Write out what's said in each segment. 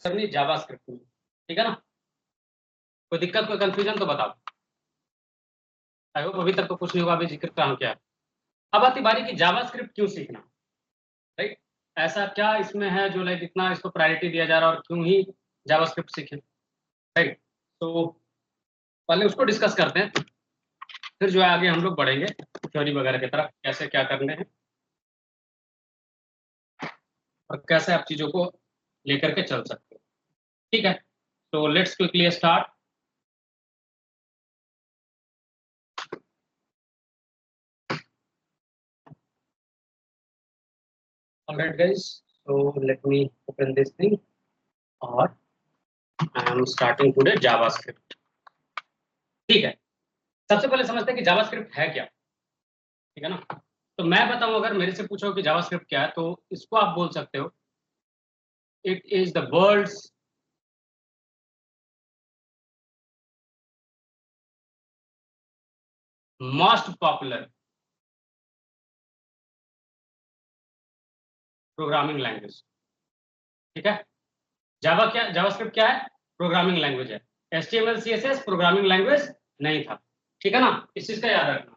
Sir नहीं JavaScript में, ठीक है ना। कोई दिक्कत कोई कंफ्यूजन तो बताओ। आई होप अभी तक तो कुछ नहीं हुआ, अभी जिक्र काम किया। अब आती बारी की जावास्क्रिप्ट क्यों सीखना, राइट। ऐसा क्या इसमें है जो लाइक इतना इसको प्रायोरिटी दिया जा रहा है और क्यों ही जावास्क्रिप्ट सीखें, राइट। तो पहले उसको डिस्कस करते हैं, फिर जो है आगे हम लोग बढ़ेंगे थ्योरी वगैरह की तरफ, कैसे क्या करने हैं और कैसे आप चीजों को लेकर के चल सकते हो, ठीक है। तो let's quickly start. Alright guys, so let me open this thing और I am starting today JavaScript, ठीक है। सबसे पहले समझते हैं कि जावास्क्रिप्ट है क्या, ठीक है ना। तो मैं बताऊं, अगर मेरे से पूछो कि जावास्क्रिप्ट क्या है, तो इसको आप बोल सकते हो it is the world's most popular programming language, ठीक है। जावास्क्रिप्ट क्या है, प्रोग्रामिंग लैंग्वेज है। HTML CSS प्रोग्रामिंग लैंग्वेज नहीं था, ठीक है ना, इस चीज का याद रखना।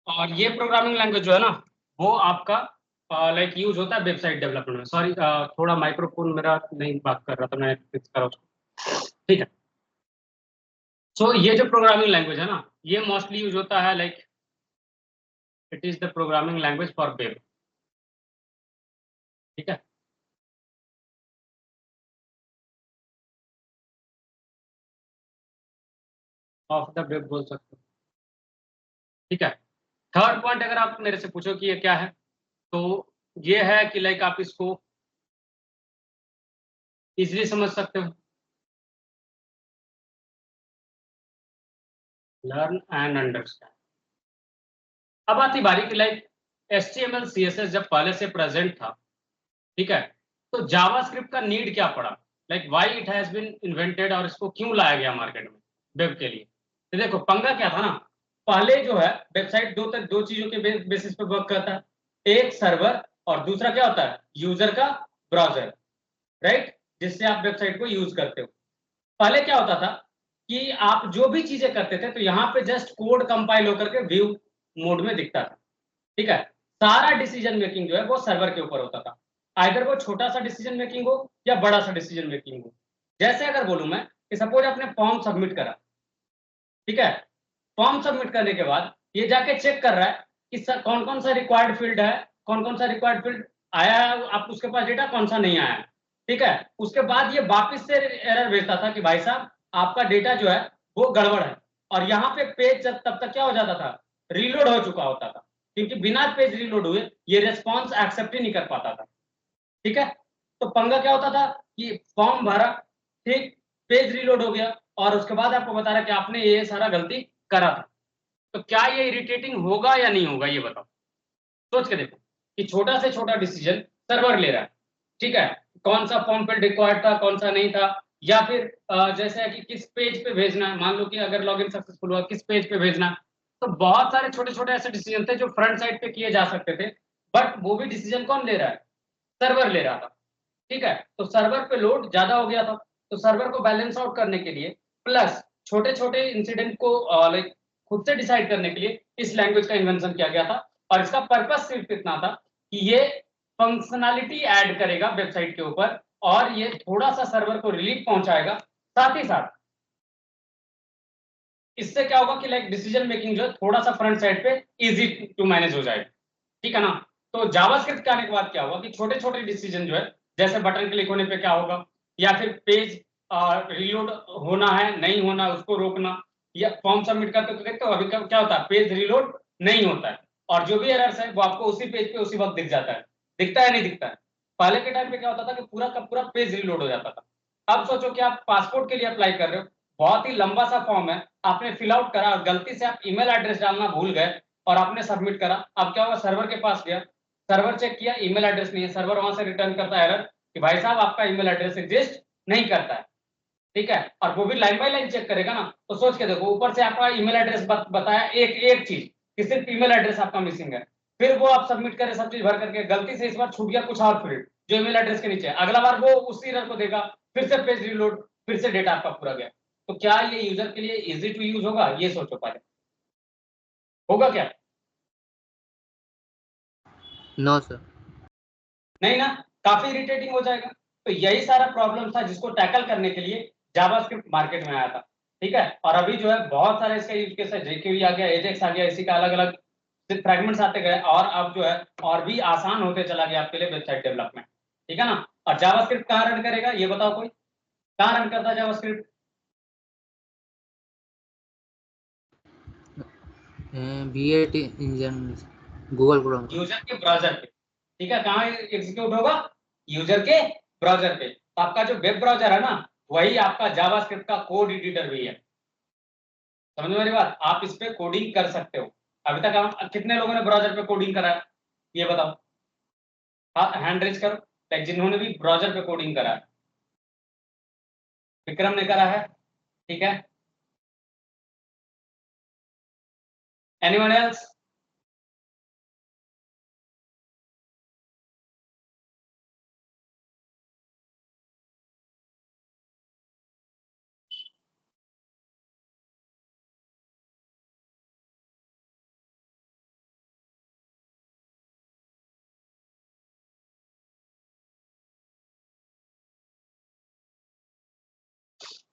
और ये प्रोग्रामिंग लैंग्वेज जो है ना, वो आपका लाइक यूज होता है वेबसाइट डेवलपमेंट में। सॉरी, थोड़ा माइक्रोफोन मेरा नहीं बात कर रहा था, मैं फिक्स कर रहा हूँ, ठीक है। सो ये जो प्रोग्रामिंग लैंग्वेज है ना, ये मोस्टली यूज होता है like it is the programming language for web, ठीक है। ऑफ द वेब बोल सकते हो, ठीक है। थर्ड पॉइंट अगर आप मेरे से पूछो कि ये क्या है, तो ये है कि लाइक आप इसको इजीली समझ सकते हो, लर्न एंड अंडरस्टैंड। अब आती बारी की लाइक HTML CSS जब पहले से प्रेजेंट था, ठीक है, तो जावास्क्रिप्ट का नीड क्या पड़ा, like why it has been invented, और इसको क्यों लाया गया मार्केट में वेब के लिए। तो देखो पंगा क्या था ना, पहले जो है वेबसाइट दो चीजों के बेसिस पे वर्क करता है, एक सर्वर और दूसरा क्या होता है, यूजर का ब्राउजर, राइट, जिससे आप वेबसाइट को यूज करते हो। पहले क्या होता था कि आप जो भी चीजें करते थे, तो यहाँ पे जस्ट कोड कंपाइल होकर के व्यू मोड में दिखता था, ठीक है। सारा डिसीजन मेकिंग जो है वो सर्वर के ऊपर होता था, आइदर वो छोटा सा डिसीजन मेकिंग हो या बड़ा सा डिसीजन मेकिंग हो। जैसे अगर बोलूं मैं कि सपोज आपने फॉर्म सबमिट करा, ठीक है, फॉर्म सबमिट करने के बाद ये जाके चेक कर रहा है कि कौन कौन सा रिक्वायर्ड फील्ड है, कौन कौन सा रिक्वायर्ड फील्ड आया है, आप उसके पास डेटा कौन सा नहीं आया है, ठीक है। उसके बाद ये वापस से एरर भेजता था कि भाई साहब आपका डेटा जो है वो गड़बड़ है, और यहाँ पे पेज तब तक क्या हो जाता था, रीलोड हो चुका होता था, क्योंकि बिना पेज रीलोड हुए ये रेस्पॉन्स एक्सेप्ट ही नहीं कर पाता था, ठीक है। तो पंगा क्या होता था कि फॉर्म भरा, ठीक, पेज रीलोड हो गया, और उसके बाद आपको बता रहा कि आपने ये सारा गलती करा था। तो क्या ये इरिटेटिंग होगा या नहीं होगा, ये बताओ, सोच के देखो कि छोटा से छोटा डिसीजन सर्वर ले रहा है, ठीक है, कौन सा फॉर्म फिल रिक्वायर्ड था कौन सा नहीं था, या फिर जैसे है कि किस पेज पे भेजना है, मान लो कि अगर लॉगिन सक्सेसफुल हुआ किस पेज पे भेजना है। तो बहुत सारे छोटे छोटे ऐसे डिसीजन थे जो फ्रंट साइड पे किए जा सकते थे, बट वो भी डिसीजन कौन ले रहा है, सर्वर ले रहा था, ठीक है। तो सर्वर पे लोड ज्यादा हो गया था, तो सर्वर को बैलेंस आउट करने के लिए प्लस छोटे छोटे इंसिडेंट को लाइक खुद से डिसाइड करने के लिए इस लैंग्वेज का इन्वेंशन किया गया था। और इसका पर्पस सिर्फ इतना था कि ये फंक्शनैलिटी ऐड करेगा वेबसाइट के ऊपर, और ये थोड़ा सा सर्वर को रिलीफ पहुंचाएगा, साथ ही साथ इससे क्या होगा कि लाइक डिसीजन मेकिंग जो है थोड़ा सा फ्रंट साइड पे इजी टू मैनेज हो जाएगा, ठीक है ना। तो जावास्क्रिप्ट के आने के बाद क्या होगा कि छोटे छोटे डिसीजन जो है, जैसे बटन क्लिक होने पे क्या होगा, या फिर पेज रीलोड होना है नहीं होना उसको रोकना, या फॉर्म सबमिट करते तो देखते हो अभी क्या होता है, पेज रीलोड नहीं होता है, और जो भी एरर्स है वो आपको उसी पेज पे उसी वक्त दिख जाता है। दिखता है नहीं दिखता है? पहले के टाइम पे क्या होता था कि पूरा का पूरा पेज रीलोड हो जाता था। अब सोचो कि आप पासपोर्ट के लिए अप्लाई कर रहे हो, बहुत ही लंबा सा फॉर्म है, आपने फिल आउट करा और गलती से आप ईमेल एड्रेस डालना भूल गए और आपने सबमिट करा। अब क्या हुआ, सर्वर के पास गया, सर्वर चेक किया, ईमेल एड्रेस नहीं है, सर्वर वहां से रिटर्न करता है एरर कि भाई साहब आपका ईमेल एड्रेस एग्जिस्ट नहीं करता है। ठीक है, और वो भी लाइन बाय लाइन चेक करेगा ना, तो सोच के देखो, ऊपर से आपका ईमेल एड्रेस बताया एक एक चीज कि सिर्फ ईमेल एड्रेस आपका मिसिंग है, फिर वो आप सबमिट करें सब चीज भर करके, गलती से इस बार छूट गया कुछ और फील्ड जो ईमेल एड्रेस के नीचे है, अगला बार वो उसी एरर को देगा, फिर से पेज रीलोड, फिर से डेटा आपका पूरा गया। तो क्या ये यूजर के लिए इजी टू यूज होगा, ये सोचो पहले, होगा क्या? No sir. नहीं ना, काफी इरिटेटिंग हो जाएगा। तो यही सारा प्रॉब्लम था जिसको टैकल करने के लिए जावास्क्रिप्ट मार्केट में आया था। ठीक है, और अभी जो है बहुत सारे इसका यूज केस है, जेकेवी आ गया, एजेक्स आ गया, इसी का अलग अलग फ्रेगमेंट्स आते गए, और अब जो है और भी आसान होते चला गया आपके लिए वेबसाइट डेवलपमेंट। ठीक है ना। और जावास्क्रिप्ट कहाँ रन करेगा ये बताओ, कोई कहाँ रन करता है JavaScript? V8 engine, Google Chrome. User के ब्राउजर पे। ठीक है, कहाँ एग्जीक्यूट होगा? यूजर के ब्राउजर पे। तो आपका जो वेब ब्राउजर है ना, वही आपका जावास्क्रिप्ट का कोड एडिटर भी है। समझ में मेरी बात? आप इस पे कोडिंग कर सकते हो। अभी तक हम कितने लोगों ने ब्राउजर पे कोडिंग करा है ये बताओ? हाँ, हैंड रेज करो, लाइक जिन्होंने भी ब्राउजर पे कोडिंग करा है। विक्रम ने करा है, ठीक है। Anyone else?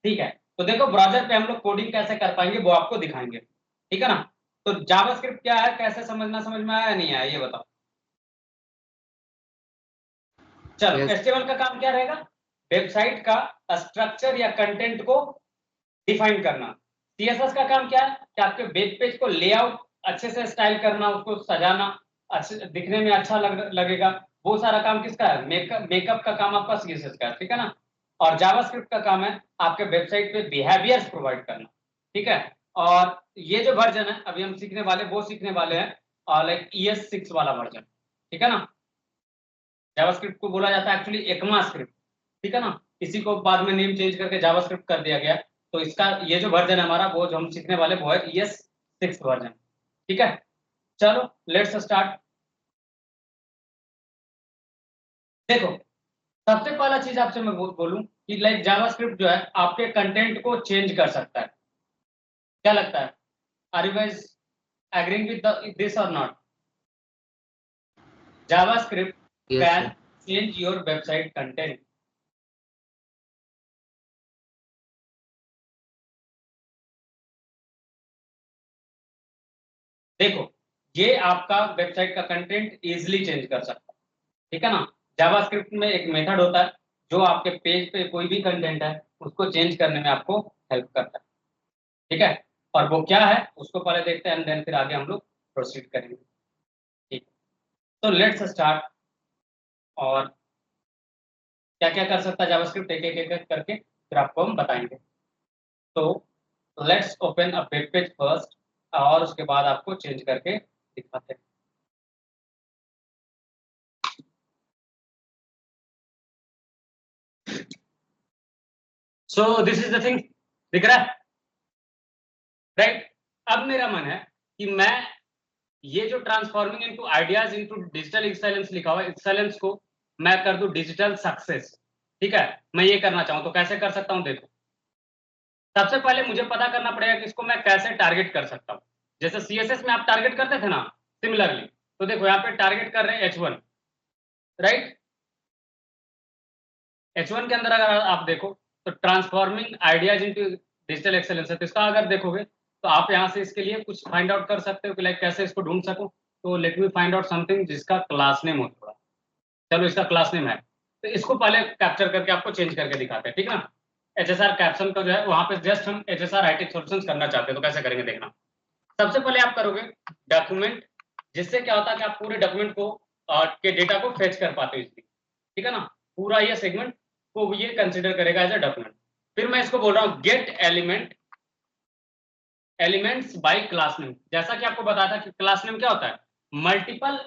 ठीक है, तो देखो ब्राउजर पे हम लोग कोडिंग कैसे कर पाएंगे वो आपको दिखाएंगे। ठीक है ना। तो जावास्क्रिप्ट क्या है, कैसे समझना, समझ में आया नहीं आया ये बताओ? चलो, यस। एचटीएमएल का काम क्या रहेगा? वेबसाइट का स्ट्रक्चर या कंटेंट को डिफाइन करना। सीएसएस का काम क्या है कि आपके वेब पेज को लेआउट अच्छे से स्टाइल करना, उसको सजाना, अच्छे दिखने में अच्छा लगेगा। वो सारा काम किसका है? मेकअप का काम आपका सीएसएस का है। ठीक है ना। और जावास्क्रिप्ट का काम है आपके वेबसाइट पे बिहेवियर्स प्रोवाइड करना। ठीक है। और ये जो वर्जन है अभी हम सीखने वाले, वो सीखने वाले हैं लाइक ES6 वाला वर्जन। ठीक है ना। जावास्क्रिप्ट को बोला जाता है एक्चुअली एकमा स्क्रिप्ट। ठीक है ना। इसी को बाद में नेम चेंज करके जावास्क्रिप्ट कर दिया गया। तो इसका ये जो वर्जन है हमारा, वो जो हम सीखने वाले वो है ES6 वर्जन। ठीक है, चलो लेट्स स्टार्ट। देखो, सबसे पहला चीज आपसे मैं बोलूं कि लाइक जावास्क्रिप्ट जो है आपके कंटेंट को चेंज कर सकता है। क्या लगता है? Are you guys agreeing with this और not? JavaScript yes can sir. Change your website content. देखो, ये आपका वेबसाइट का कंटेंट इजीली चेंज कर सकता है। ठीक है ना। जावास्क्रिप्ट में एक मेथड होता है जो आपके पेज पे कोई भी कंटेंट है उसको चेंज करने में आपको हेल्प करता है। ठीक है, और वो क्या है उसको पहले देखते हैं एंड देन फिर आगे हम लोग प्रोसीड करेंगे। ठीक, तो लेट्स स्टार्ट। और क्या क्या कर सकता है जावास्क्रिप्ट, एक एक एक करके फिर आपको हम बताएंगे। तो let's open a web page first, और उसके बाद आपको चेंज करके दिखाते हैं। So this is the thing, दिख रहा है राइट? अब मेरा मन है कि मैं ये जो transforming into ideas into digital excellence लिखा हुआ है, एक्सेलेंस को मैं कर दूं डिजिटल सक्सेस। ठीक है, मैं ये करना चाहूं तो कैसे कर सकता हूं? देखो, सबसे पहले मुझे पता करना पड़ेगा कि इसको मैं कैसे टारगेट कर सकता हूं। जैसे सीएसएस में आप टारगेट करते थे ना, सिमिलरली। तो देखो यहाँ पे टारगेट कर रहे हैं H1, राइट? H1 के अंदर अगर आप देखो तो transforming ideas into digital excellence है, तो इसका अगर देखोगे तो आप यहाँ से इसके लिए कुछ फाइंड आउट कर सकते हो कि लाइक कैसे इसको ढूंढ सको। तो let me find out something जिसका क्लास नेम हो थोड़ा। चलो, इसका क्लास नेम है, तो इसको पहले कैप्चर करके आपको चेंज करके दिखाते हैं। ठीक है ना। HSR कैप्शन का जो है वहां पे जस्ट हम HSR IT सॉल्यूशंस करना चाहते हैं, तो कैसे करेंगे देखना। सबसे पहले आप करोगे डॉक्यूमेंट जिससे क्या होता है कि आप पूरे डॉक्यूमेंट को के डेटा को फेच कर पाते हो इसलिए, ठीक है ना। पूरा ये सेगमेंट को ये कंसिडर करेगा एज अ डॉक्यूमेंट। फिर मैं इसको बोल रहा हूँ gate elements bye class name. जैसा कि आपको बताया था कि क्लास नेम क्या होता है, मल्टीपल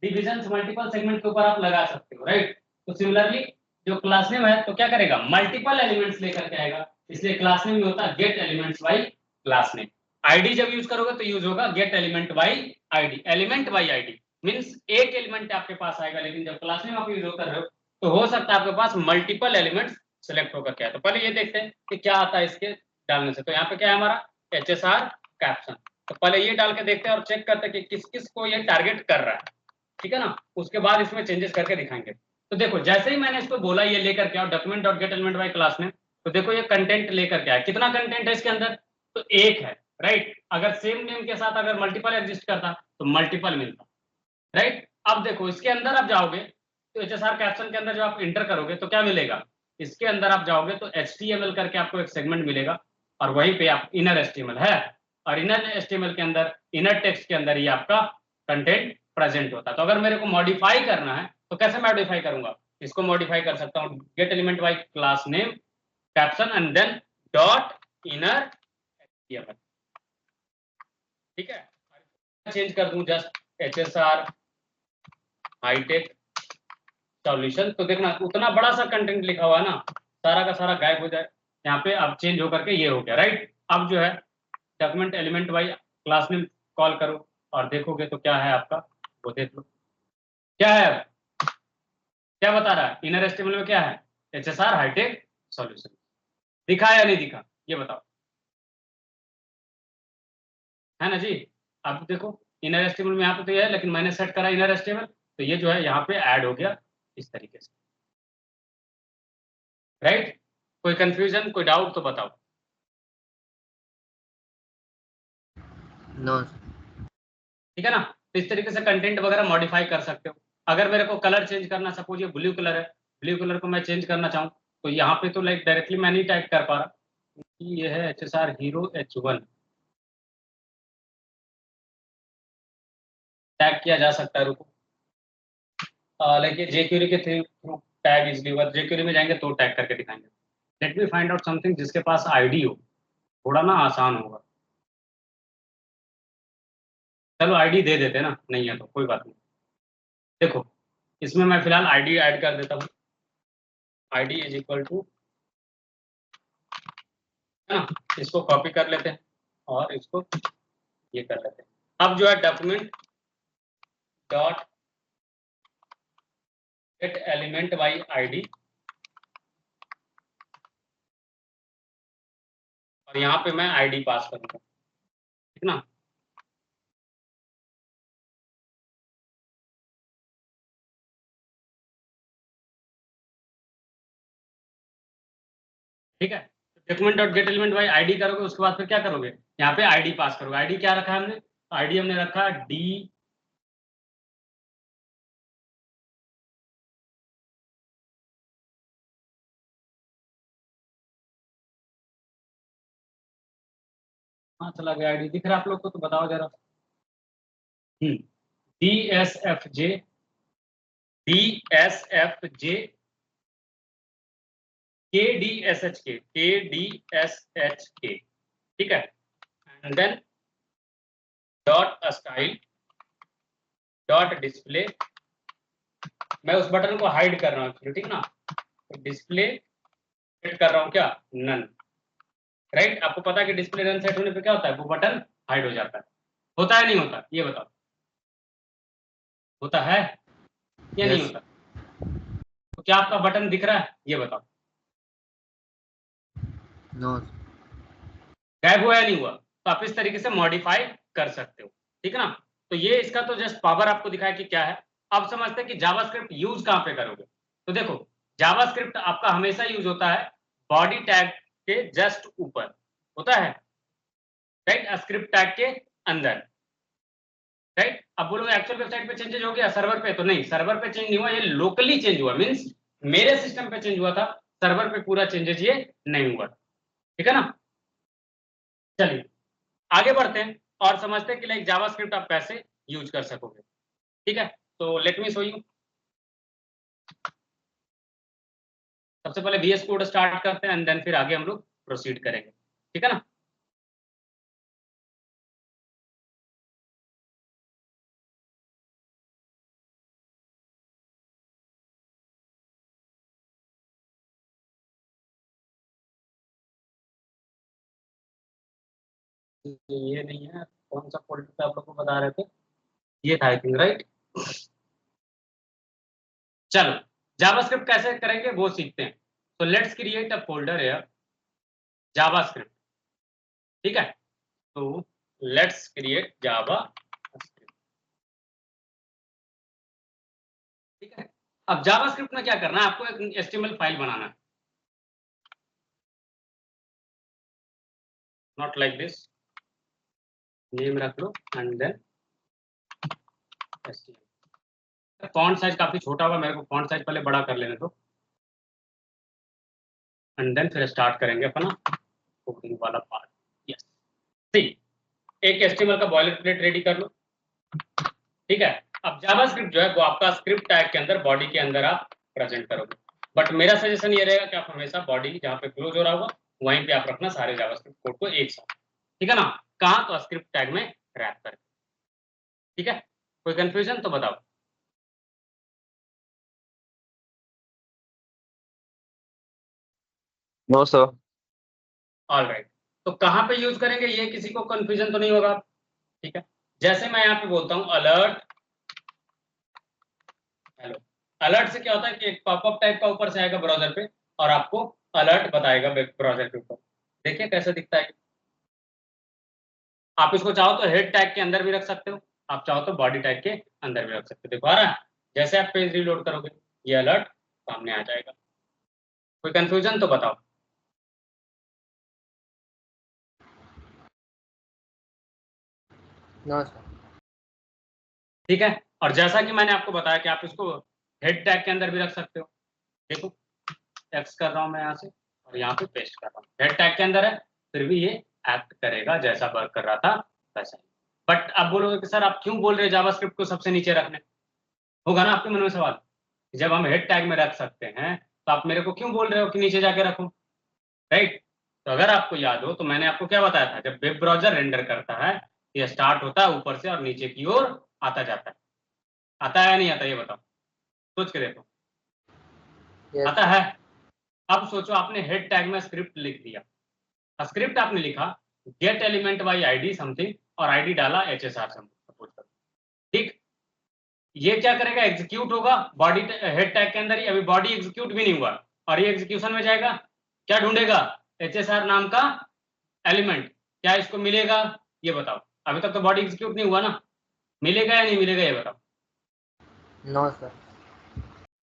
डिविजन्स मल्टीपल सेगमेंट के ऊपर आप लगा सकते हो, राइट। तो सिमिलरली जो क्लास नेम है तो क्या करेगा, मल्टीपल एलिमेंट्स लेकर के आएगा, इसलिए क्लास नेम में होता है gate elements bye class name. ID जब यूज करोगे तो यूज होगा gate element bye ID. Element by ID means एक एलिमेंट आपके पास आएगा, लेकिन जब क्लास नेम आप यूज कर रहे हो तो हो सकता है आपके पास मल्टीपल एलिमेंट्स सेलेक्ट होकर के आए। तो पहले ये देखते हैं कि क्या आता है इसके डालने से। तो यहाँ पे क्या है हमारा HSR कैप्शन। तो पहले ये डाल के देखते हैं और चेक करते हैं कि किस किस को ये टारगेट कर रहा है, ठीक है ना। उसके बाद इसमें चेंजेस करके दिखाएंगे। तो देखो जैसे ही मैंने इसको बोला ये लेकर के आओ document dot gate element by class name, तो देखो ये कंटेंट लेकर के आया। कितना कंटेंट है इसके अंदर, तो एक है, राइट। अगर सेम नेम के साथ अगर मल्टीपल एग्जिस्ट करता तो मल्टीपल मिलता, राइट। अब देखो इसके अंदर आप जाओगे तो HSR कैप्शन के अंदर जब आप इंटर करोगे तो क्या मिलेगा, इसके अंदर आप जाओगे तो HTML करके आपको एक सेगमेंट मिलेगा और वहीं पे आप इनर HTML है, और इनर HTML के अंदर इनर टेक्स्ट के अंदर ही आपका कंटेंट प्रेजेंट होता है। तो अगर मेरे को मॉडिफाई करना है तो कैसे मॉडिफाई करूंगा, इसको मॉडिफाई कर सकता हूँ get element by class name caption and then dot inner HTML, ठीक है। चेंज कर दूं जस्ट HSR हाईटेक सॉल्यूशन, तो देखना उतना बड़ा सा कंटेंट लिखा हुआ है ना, सारा का सारा गायब हो जाए। यहाँ पे अब चेंज होकर के ये हो गया, राइट। अब जो है document element by class name call करो और देखोगे तो क्या है आपका, वो देख लो क्या है, क्या बता रहा है इनर एस्टिमेट में क्या है, HSR हाईटेक सॉल्यूशन। दिखा या नहीं दिखा ये बताओ, है ना जी। अब देखो इनर एस्टिमेट में यहाँ पे तो ये है, लेकिन मैंने सेट करा इनर एस्टिमेट तो ये जो है यहाँ पे ऐड हो गया इस तरीके से, राइट। कोई कंफ्यूजन कोई डाउट तो बताओ। नो। ठीक है ना। तो इस तरीके से कंटेंट वगैरह मॉडिफाई कर सकते हो। अगर मेरे को कलर चेंज करना, सपोज ये ब्लू कलर है, ब्लू कलर को मैं चेंज करना चाहूँ तो यहाँ पे तो लाइक डायरेक्टली मैं नहीं टाइप कर पा रहा क्योंकि ये है HSR हीरो H1, टैग किया जा सकता है, रुको लाइक ये jQuery के थ्रू टैग इजली हुआ, jQuery में जाएंगे तो टैग करके दिखाएंगे। Let me find out something जिसके पास आईडी हो, थोड़ा ना आसान होगा। चलो आईडी दे देते ना, नहीं है तो कोई बात नहीं। देखो इसमें मैं फिलहाल आईडी ऐड कर देता हूँ, आईडी इज इक्वल टू, है ना। इसको कॉपी कर लेते हैं और इसको ये कर लेते हैं। अब जो है document dot gate element bye ID, और यहाँ पे मैं आईडी पास करूंगा, ठीक ना। ठीक है, document dot gate element bye ID करोगे, उसके बाद फिर क्या करोगे, यहाँ पे आईडी पास करोगे। आईडी क्या रखा है हमने, आईडी हमने रखा डी, हाँ चला गया आईडी, दिख रहा है आप लोग को तो बताओ जरा। DSFJ DSFJ KDSHK, ठीक है। And then dot style dot display, मैं उस बटन को हाइड कर रहा हूँ, ठीक ना। तो डिस्प्ले सेट कर रहा हूँ क्या, नन, राइट। आपको पता है कि डिस्प्ले नन सेट होने पे क्या होता है, वो बटन हाइड हो जाता है। होता है नहीं होता ये बताओ, होता है या नहीं होता। तो क्या आपका बटन दिख रहा है ये बताओ, नो। गायब हुआ या नहीं हुआ। तो आप इस तरीके से मॉडिफाई कर सकते हो, ठीक है ना। तो ये इसका तो जस्ट पावर आपको दिखाया कि क्या है। अब समझते हैं कि जावास्क्रिप्ट यूज कहाँ पे करोगे। तो देखो जावास्क्रिप्ट आपका हमेशा यूज होता है बॉडी टैग के जस्ट ऊपर होता है, राइट, स्क्रिप्ट टैग के अंदर, राइट। अब बोलोगे एक्चुअल वेबसाइट पे चेंजेस हो गया सर्वर पे, तो नहीं, सर्वर पे चेंज नहीं हुआ, ये लोकली चेंज हुआ, मींस मेरे सिस्टम पे चेंज हुआ था, सर्वर पे पूरा चेंजेस ये नहीं हुआ, ठीक है ना। चलिए आगे बढ़ते हैं और समझते हैं कि लाइक जावास्क्रिप्ट आप कैसे यूज कर सकोगे। ठीक है, तो लेट मी शो यू। सबसे पहले VS कोड स्टार्ट करते हैं एंड देन फिर आगे हम लोग प्रोसीड करेंगे, ठीक है ना। ये नहीं है, कौन सा फोल्डर पे आप लोग को बता रहे थे, ये था आई थिंक, राइट। चलो जावास्क्रिप्ट कैसे करेंगे वो सीखते हैं। तो let's create a folder here JavaScript, ठीक है। तो लेट्स क्रिएट जावा, ठीक है। अब जावास्क्रिप्ट में क्या करना है, आपको एक HTML फाइल बनाना है, नॉट लाइक दिस, नेम रख लो and then HTML। Font size काफी छोटा हुआ, मेरे को फॉन्ट साइज पहले बड़ा कर लेने दो एंड देन फिर स्टार्ट करेंगे अपना कोडिंग वाला पार्ट। यस, सी, एक HTML का बॉयलरप्लेट रेडी कर लो, ठीक है। अब जावास्क्रिप्ट जो है वो आपका स्क्रिप्ट टैग के अंदर, बॉडी के अंदर आप प्रेजेंट करोगे, बट मेरा सजेशन ये रहेगा कि आप हमेशा बॉडी जहाँ पे क्लोज हो रहा होगा वहीं पे आप रखना सारे जावास्क्रिप्ट कोड को एक साथ, ठीक है ना। कहाँ, तो स्क्रिप्ट टैग में रैप करके, ठीक है। कोई कंफ्यूजन तो बताओ। No sir. ऑल राइट, तो कहाँ पे यूज करेंगे ये किसी को कंफ्यूजन तो नहीं होगा, ठीक है। जैसे मैं यहाँ पे बोलता हूँ अलर्ट हेलो, अलर्ट से क्या होता है कि एक पॉपअप टाइप का ऊपर से आएगा ब्राउजर पे और आपको अलर्ट बताएगा वेब ब्राउजर के ऊपर। देखिए कैसा दिखता है। आप इसको चाहो तो हेड टैग के अंदर भी रख सकते हो, आप चाहो तो बॉडी टैग के अंदर भी रख सकते हो। देखो आ रहा है, जैसे आप पेज रीलोड करोगे ये अलर्ट सामने आ जाएगा। कोई कंफ्यूजन तो बताओ। No sir. ठीक है, और जैसा कि मैंने आपको बताया कि आप इसको हेड टैग के अंदर भी रख सकते हो। देखो एक्स कर रहा हूं मैं यहाँ से और यहाँ पे पेस्ट कर रहा हूँ, हेड टैग के अंदर है, फिर भी ये एक्ट करेगा जैसा वर्क कर रहा था वैसा ही। बट अब बोलोगे कि सर आप क्यों बोल रहे हैं जावास्क्रिप्ट को सबसे नीचे रखने, होगा ना आपके मन में सवाल। जब हम हेड टैग में रख सकते हैं तो आप मेरे को क्यों बोल रहे हो कि नीचे जाके रखो, राइट। तो अगर आपको याद हो तो मैंने आपको क्या बताया था, जब वेब ब्राउजर रेंडर करता है ये स्टार्ट होता है ऊपर से और नीचे की ओर आता जाता है। आता है या नहीं आता ये बताओ, सोच के देखो। यस आता सर। है। अब सोचो आपने हेड टैग में स्क्रिप्ट लिख दिया, स्क्रिप्ट आपने लिखा gate element by ID something और आईडी डाला HSR सपोज करो, ठीक। ये क्या करेगा, एग्जीक्यूट होगा बॉडी हेड टैग के अंदर ही, अभी बॉडी एग्जीक्यूट भी नहीं हुआ और ये एग्जीक्यूशन में जाएगा, क्या ढूंढेगा, HSR नाम का एलिमेंट। क्या इसको मिलेगा ये बताओ, अभी तक तो बॉडी एग्जीक्यूट नहीं हुआ ना, मिलेगा या नहीं मिलेगा ये बताओ। No sir.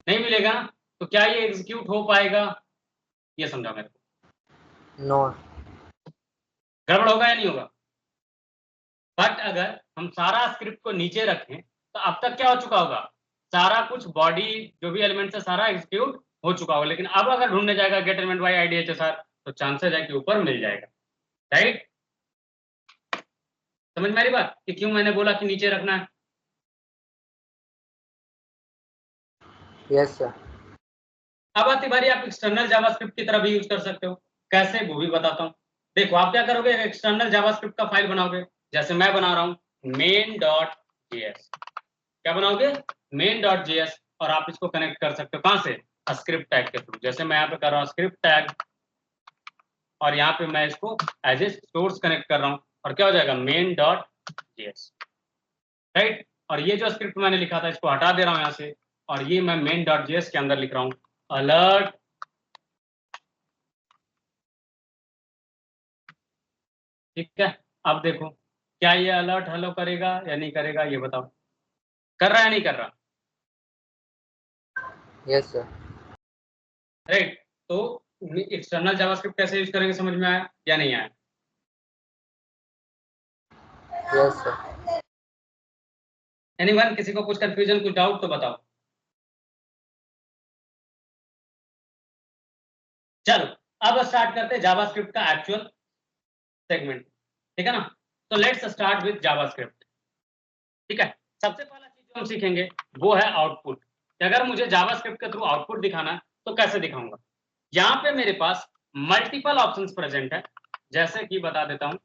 नहीं मिलेगा ना, तो क्या ये एग्जीक्यूट हो पाएगा ये समझाओ मेरे को। नो। गड़बड़ होगा या नहीं होगा। बट अगर हम सारा स्क्रिप्ट को नीचे रखें तो अब तक क्या हो चुका होगा, सारा कुछ बॉडी जो भी एलिमेंट है सारा एग्जीक्यूट हो चुका होगा, लेकिन अब अगर ढूंढने जाएगा gate element by ID HSR तो चांसेस है कि ऊपर मिल जाएगा, राइट। समझ में आ रही बात कि क्यों मैंने बोला कि नीचे रखना है। Yes sir. अब आती बारी आप एक्सटर्नल जावास्क्रिप्ट की तरह भी यूज कर सकते हो, कैसे वो भी बताता हूँ। देखो आप क्या करोगे, एक्सटर्नल जावास्क्रिप्ट का फाइल बनाओगे, जैसे मैं बना रहा हूँ main.js। क्या बनाओगे, main.js, और आप इसको कनेक्ट कर सकते हो कहां से, स्क्रिप्ट टैग के थ्रू। जैसे मैं यहाँ पे कर रहा हूँ स्क्रिप्ट टैग और यहाँ पे मैं इसको एज ए सोर्स कनेक्ट कर रहा हूँ और क्या हो जाएगा main.js, राइट। और ये जो स्क्रिप्ट मैंने लिखा था इसको हटा दे रहा हूँ यहाँ से और ये मैं main.js के अंदर लिख रहा हूँ अलर्ट, ठीक है। अब देखो क्या ये अलर्ट हेलो करेगा या नहीं करेगा ये बताओ, कर रहा है या नहीं कर रहा, यस सर। राइट। तो एक्सटर्नल जावास्क्रिप्ट कैसे यूज करेंगे समझ में आया या नहीं आया। Yes sir. एनीवन, किसी को कुछ कंफ्यूजन कुछ डाउट तो बताओ। चलो अब स्टार्ट करते हैं जावास्क्रिप्ट का एक्चुअल सेगमेंट, ठीक है ना। तो लेट्स स्टार्ट विद जावास्क्रिप्ट। ठीक है। सबसे पहला चीज जो हम सीखेंगे वो है आउटपुट। अगर मुझे जावास्क्रिप्ट के थ्रू आउटपुट दिखाना है तो कैसे दिखाऊंगा। यहाँ पे मेरे पास मल्टीपल ऑप्शंस प्रेजेंट है, जैसे कि बता देता हूं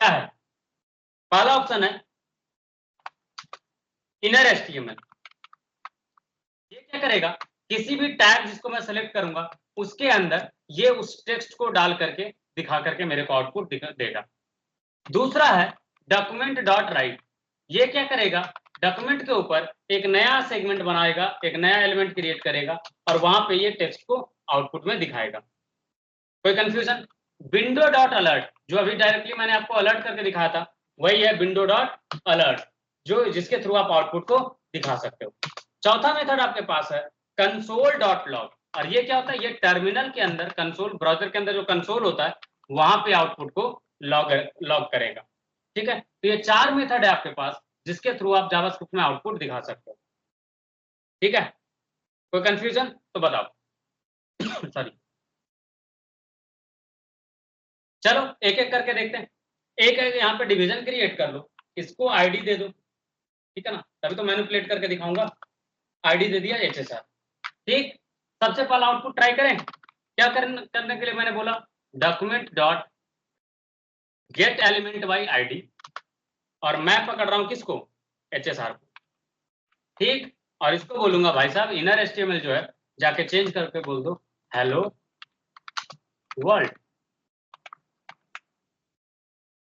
क्या है। पहला ऑप्शन है इनर एचटीएमएल। ये क्या करेगा, किसी भी टैग जिसको मैं सेलेक्ट करूंगा उसके अंदर ये उस टेक्स्ट को डाल करके दिखा करके मेरे को आउटपुट देगा। दूसरा है डॉक्यूमेंट डॉट राइट। ये क्या करेगा, डॉक्यूमेंट के ऊपर एक नया सेगमेंट बनाएगा, एक नया एलिमेंट क्रिएट करेगा और वहां पे ये टेक्स्ट को आउटपुट में दिखाएगा। कोई कंफ्यूजन। विंडो डॉट अलर्ट, जो अभी डायरेक्टली मैंने आपको अलर्ट करके दिखाया था, वही है विंडो डॉट अलर्ट, जो जिसके थ्रू आप आउटपुट को दिखा सकते हो। चौथा मेथड आपके पास है कंसोल डॉट लॉग। और ये क्या होता है, ये टर्मिनल के अंदर, कंसोल ब्राउजर के अंदर जो कंसोल होता है वहां पे आउटपुट को लॉग करेगा। ठीक है, तो ये 4 मेथड है आपके पास जिसके थ्रू आप जावास्क्रिप्ट में आउटपुट दिखा सकते हो। ठीक है, कोई कंफ्यूजन तो बताओ। सॉरी, चलो एक एक करके देखते हैं। एक एक यहाँ पे डिवीजन क्रिएट कर लो, इसको आईडी दे दो। ठीक है ना, तभी तो मैनिपुलेट करके दिखाऊंगा। आईडी दे दिया HSR। ठीक, सबसे पहला आउटपुट ट्राई करें। क्या करने के लिए मैंने बोला, document dot gate element by ID, और मैं पकड़ रहा हूं किसको, HSR को। ठीक, और इसको बोलूंगा भाई साहब इनर एचटीएमएल जो है जाके चेंज करके बोल दो हेलो वर्ल्ड।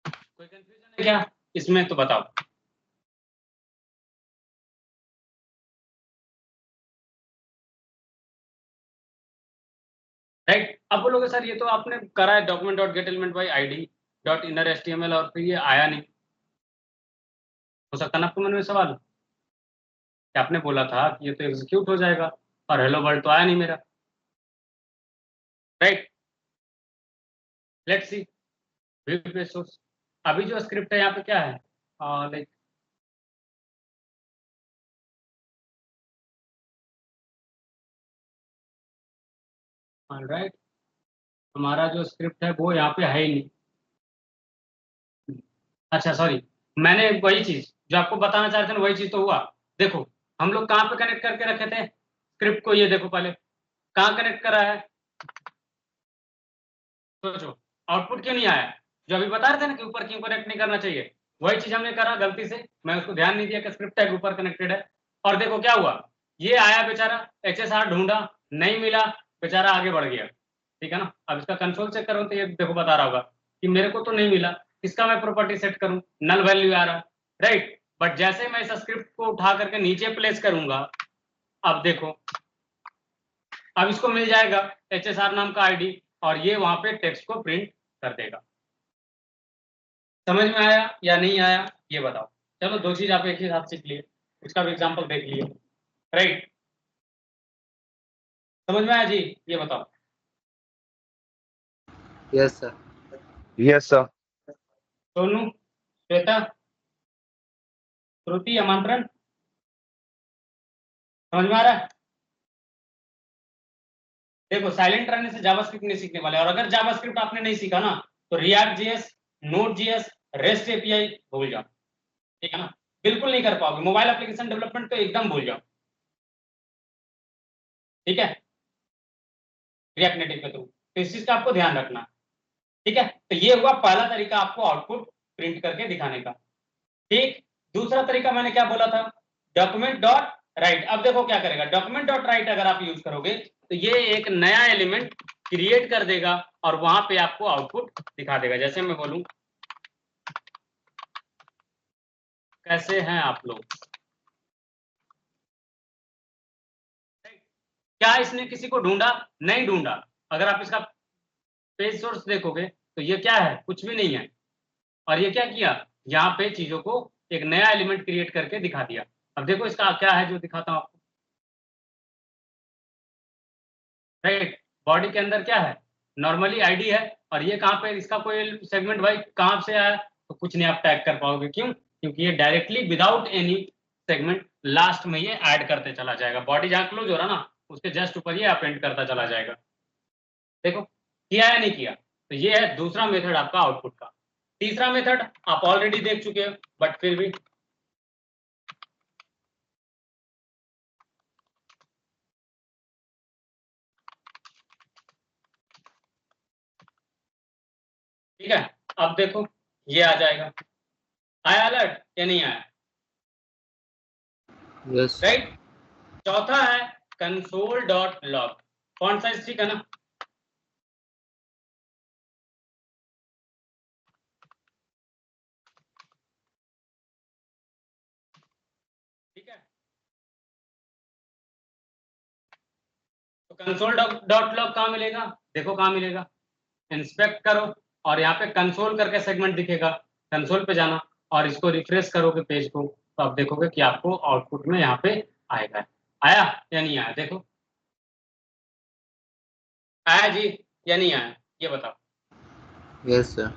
कोई कंफ्यूजन है क्या इसमें तो बताओ। राइट, अब बोलोगे सर ये तो आपने करा है document dot gate element by ID dot inner HTML और फिर ये आया नहीं। हो सकता ना आपके मन में सवाल कि आपने बोला था कि ये तो एग्जीक्यूट हो जाएगा और हेलो वर्ल्ड तो आया नहीं मेरा। राइट, लेट्स सी व्यू पे सोर्स। अभी जो स्क्रिप्ट है यहाँ पे क्या है, लाइक राइट, हमारा जो स्क्रिप्ट है वो यहाँ पे है ही नहीं। अच्छा सॉरी, मैंने वही चीज जो आपको बताना चाह रहे थे ना, वही चीज तो हुआ। देखो हम लोग कहाँ पे कनेक्ट करके रखे थे स्क्रिप्ट को, ये देखो पहले कहाँ कनेक्ट करा है। सोचो आउटपुट क्यों नहीं आया, जो अभी बता रहे थे ना कि ऊपर क्यों कनेक्ट नहीं करना चाहिए, वही चीज हमने करा गलती से। मैं उसको ध्यान नहीं दिया कि स्क्रिप्ट टैग ऊपर कनेक्टेड है। और देखो क्या हुआ, ये आया बेचारा, HSR ढूंढा नहीं मिला, बेचारा आगे बढ़ गया। ठीक है ना, अब इसका कंसोल चेक करो तो ये देखो बता रहा होगा कि मेरे को तो नहीं मिला, इसका मैं प्रॉपर्टी सेट करूं, नल वैल्यू आ रहा। राइट, बट जैसे मैं इस स्क्रिप्ट को उठा करके नीचे प्लेस करूंगा, अब देखो अब इसको मिल जाएगा HSR नाम का आईडी और ये वहां पे टेक्स्ट को प्रिंट कर देगा। समझ में आया या नहीं आया ये बताओ। चलो दो चीज आप एक ही साथ सीख लिए, इसका भी एग्जांपल देख लिए। राइट, समझ में आया जी, ये बताओ। Yes sir. Yes sir. Sonu, Shweta, Shruti, आमंत्रण, समझ में आ रहा है। देखो साइलेंट रहने से जावास्क्रिप्ट नहीं सीखने वाले, और अगर जावास्क्रिप्ट आपने नहीं सीखा ना तो react JS, node JS, rest API भूल जाओ। ठीक है ना, बिल्कुल नहीं कर पाओगे। मोबाइल एप्लीकेशन डेवलपमेंट तो एकदम भूल जाओ। ठीक है, रिएक्ट नेटिव के थ्रू, तो इस चीज का आपको ध्यान रखना। ठीक है, तो ये हुआ पहला तरीका आपको आउटपुट प्रिंट करके दिखाने का। ठीक, दूसरा तरीका मैंने क्या बोला था, डॉक्यूमेंट डॉट राइट। अब देखो क्या करेगा, डॉक्यूमेंट डॉट राइट अगर आप यूज करोगे तो ये एक नया एलिमेंट क्रिएट कर देगा और वहां पे आपको आउटपुट दिखा देगा। जैसे मैं बोलूं कैसे हैं आप लोग, क्या इसने किसी को ढूंढा, नहीं ढूंढा। अगर आप इसका पेज सोर्स देखोगे तो ये क्या है, कुछ भी नहीं है। और ये क्या किया, यहाँ पे चीजों को एक नया एलिमेंट क्रिएट करके दिखा दिया। अब देखो इसका क्या है जो दिखाता हूं आपको। राइट, बॉडी के अंदर क्या है, नॉर्मली आईडी है, और ये कहाँ पे इसका कोई सेगमेंट भाई कहाँ से आया, तो कुछ नहीं आप टैग कर पाओगे। क्यों, क्योंकि ये directly without any segment last में ये ऐड करते चला जाएगा। बॉडी जहाँ क्लोज हो रहा ना उसके जस्ट ऊपर ये अपेंड करता चला जाएगा। देखो किया या नहीं किया, तो ये है दूसरा मेथड आपका आउटपुट का। तीसरा मेथड आप ऑलरेडी देख चुके हो, बट फिर भी ठीक है। अब देखो ये आ जाएगा, आया अलर्ट या नहीं आया? Yes right. चौथा है console dot log, font size ठीक है ना? ठीक है, तो कंसोल डॉट लॉग कहाँ मिलेगा? देखो कहाँ मिलेगा, इंस्पेक्ट करो और यहाँ पे कंसोल करके सेगमेंट दिखेगा, कंसोल पे जाना और इसको रिफ्रेश करोगे पेज को, तो आप देखोगे कि आपको आउटपुट में यहाँ पे आएगा। आया या नहीं आया? देखो आया जी या नहीं आया, ये बताओ। यस सर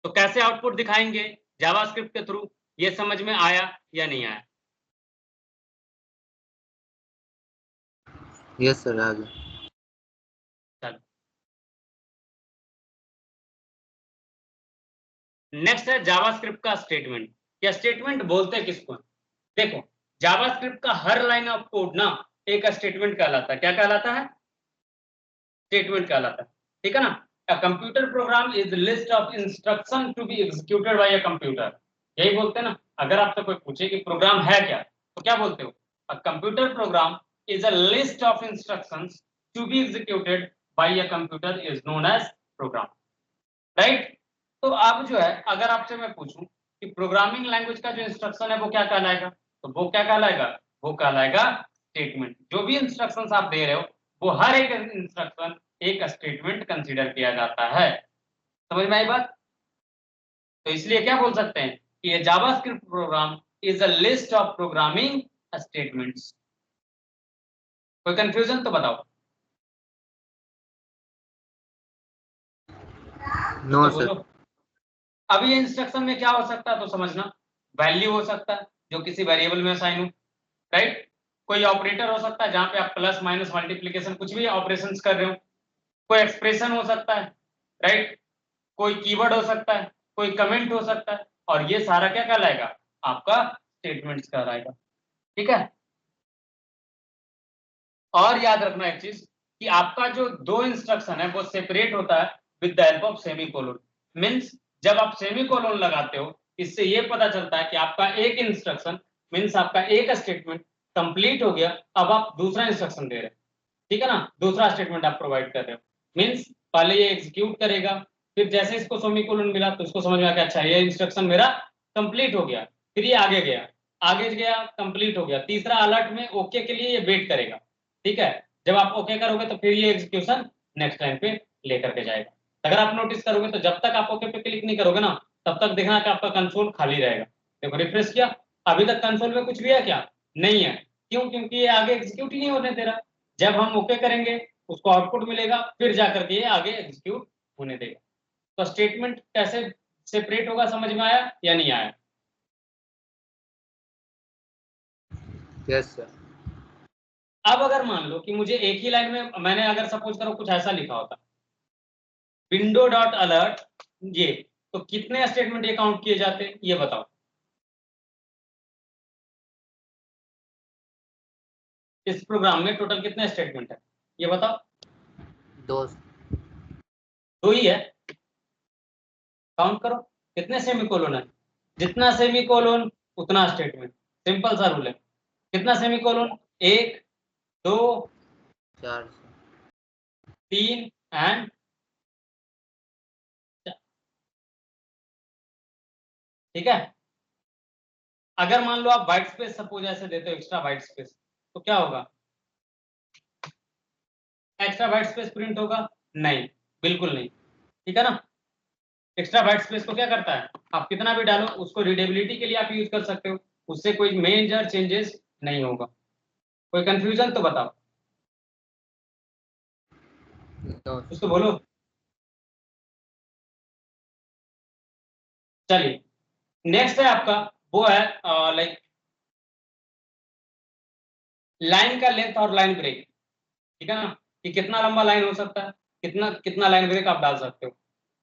तो कैसे आउटपुट दिखाएंगे जावास्क्रिप्ट के थ्रू, ये समझ में आया या नहीं आया? यस सर आ गया चलो नेक्स्ट है जावास्क्रिप्ट का स्टेटमेंट। या स्टेटमेंट बोलते हैं किसको? देखो जावास्क्रिप्ट का हर लाइन ऑफ कोड ना एक स्टेटमेंट कहलाता है। क्या कहलाता है? स्टेटमेंट कहलाता है, ठीक है ना? A computer program is list of instruction to be executed by a computer, यही बोलते हैं ना। अगर आपसे कोई पूछे कि प्रोग्राम है क्या, तो क्या बोलते हो? A computer program is a list of instructions to be executed by a computer is known as program, right. तो अब जो है अगर आपसे मैं पूछूं कि प्रोग्रामिंग लैंग्वेज का जो इंस्ट्रक्शन है वो क्या कहलाएगा, तो वो क्या कहलाएगा? वो कहलाएगा स्टेटमेंट। जो भी इंस्ट्रक्शंस आप दे रहे हो वो हर एक इंस्ट्रक्शन एक स्टेटमेंट कंसीडर किया जाता है। समझ में आई बात? तो इसलिए क्या बोल सकते हैं कि ये JavaScript program is a list of programming statements. कोई कंफ्यूजन तो बताओ। नो तो सर बोलो। अब ये इंस्ट्रक्शन में क्या हो सकता है तो समझना, वैल्यू हो सकता है जो किसी वेरिएबल में असाइन हो, राइट। कोई ऑपरेटर हो सकता है जहां पे आप प्लस माइनस मल्टीप्लीकेशन कुछ भी ऑपरेशंस कर रहे हो, कोई एक्सप्रेशन हो सकता है, राइट। कोई कीवर्ड हो सकता है, कोई कमेंट हो सकता है, और ये सारा क्या कहलाएगा? आपका स्टेटमेंट्स कहलाएगा, ठीक है। और याद रखना एक चीज कि आपका जो दो इंस्ट्रक्शन है वो सेपरेट होता है with the help of semicolon. Means जब आप सेमीकोलन लगाते हो इससे ये पता चलता है कि आपका एक इंस्ट्रक्शन मींस आपका एक स्टेटमेंट कंप्लीट हो गया, अब आप दूसरा इंस्ट्रक्शन दे रहे हैं, ठीक है ना? दूसरा स्टेटमेंट आप प्रोवाइड कर रहे हो, मींस पहले ये एग्जीक्यूट करेगा, फिर जैसे इसको सेमीकोलन मिला तो इसको समझ में आ गया अच्छा ये इंस्ट्रक्शन मेरा कंप्लीट हो गया, फिर ये आगे गया कंप्लीट हो गया, तीसरा अलर्ट में ओके के लिए ये वेट करेगा, ठीक है। जब आप ओके करोगे तो फिर ये एग्जीक्यूशन नेक्स्ट लाइन पे लेकर के जाएगा। अगर आप नोटिस करोगे तो जब तक आप ओके पे क्लिक नहीं करोगे ना तब तक देखना कि आपका कंसोल खाली रहेगा। देखो रिफ्रेश किया, अभी तक कंसोल में कुछ भी है क्या? नहीं है। क्यों? क्योंकि ये आगे एग्जीक्यूट ही नहीं होने दे रहा। जब हम ओके करेंगे उसको आउटपुट मिलेगा, फिर जाकर के ये आगे एग्जीक्यूट होने देगा। तो स्टेटमेंट कैसे सेपरेट होगा समझ में आया या नहीं आया? यस सर अब अगर मान लो कि मुझे एक ही लाइन में मैंने अगर सपोज करो कुछ ऐसा लिखा होता विंडो डॉट अलर्ट, ये तो कितने स्टेटमेंट ये काउंट किए जाते ये बताओ। इस प्रोग्राम में टोटल कितने स्टेटमेंट है ये बताओ। दो दो ही है, काउंट करो कितने सेमीकोलन है, जितना सेमीकोलन उतना स्टेटमेंट, सिंपल सा रूल है। कितना सेमीकोलन? एक, दो, चार तीन एंड, ठीक है। अगर मान लो आप व्हाइट स्पेस सपोज ऐसे देते हो एक्स्ट्रा व्हाइट स्पेस, तो क्या होगा? एक्स्ट्रा व्हाइट स्पेस प्रिंट होगा? नहीं, बिल्कुल नहीं, ठीक है ना। एक्स्ट्रा व्हाइट स्पेस को क्या करता है, आप कितना भी डालो उसको रीडेबिलिटी के लिए आप यूज कर सकते हो, उससे कोई मेजर चेंजेस नहीं होगा। कोई कंफ्यूजन तो बताओ, नो कुछ तो बोलो। चलिए नेक्स्ट है आपका, वो है लाइक लाइन का लेंथ और लाइन ब्रेक, ठीक है ना, कि कितना लंबा लाइन हो सकता है, कितना कितना लाइन ब्रेक आप डाल सकते हो,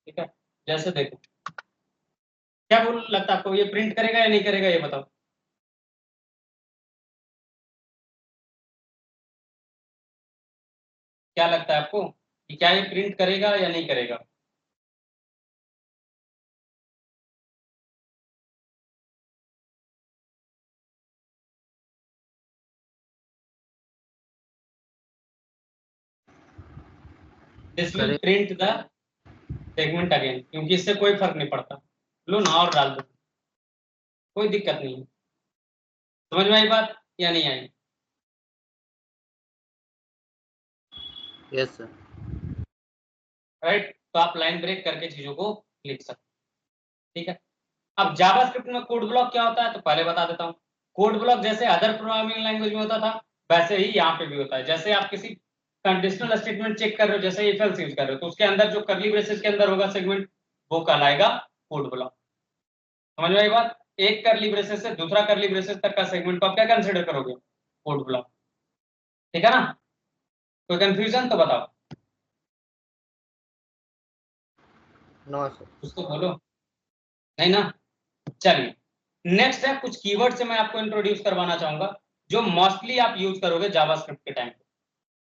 ठीक है। जैसे देखो क्या बोल लगता है आपको, ये प्रिंट करेगा या नहीं करेगा, ये बताओ। क्या लगता है आपको कि क्या ये प्रिंट करेगा या नहीं करेगा? दिस विल करे प्रिंट द सेगमेंट अगेन, क्योंकि इससे कोई फर्क नहीं पड़ता। लो ना और डाल दो, कोई दिक्कत नहीं है। समझ में आई बात या नहीं आई? Yes sir. राइट, तो आप लाइन ब्रेक करके चीजों को लिख सकते, ठीक है। अब जावास्क्रिप्ट में कोड ब्लॉक क्या होता है, तो पहले बता देता हूँ। कोड ब्लॉक जैसे अदर प्रोग्रामिंग लैंग्वेज में होता था, वैसे ही यहाँ पे भी होता है। जैसे आप किसी कंडीशनल स्टेटमेंट चेक कर रहे हो, जैसे इफ एल्स यूज कर रहे हो, तो उसके अंदर जो करली ब्रेसेस के अंदर होगा सेगमेंट, वो कहलाएगा कोड ब्लॉक। समझ में आई बात? एक करली ब्रेसेस से दूसरा करली ब्रेसेस तक का सेगमेंट को आप क्या कंसिडर करोगे? कोड ब्लॉक, ठीक है ना? कोई कंफ्यूजन तो बताओ, नो सर। कुछ तो बोलो। नहीं ना? चलिए, नेक्स्ट है कुछ कीवर्ड से मैं आपको इंट्रोड्यूस करवाना चाहूंगा, जो मोस्टली आप यूज करोगे जावास्क्रिप्ट के टाइम पे।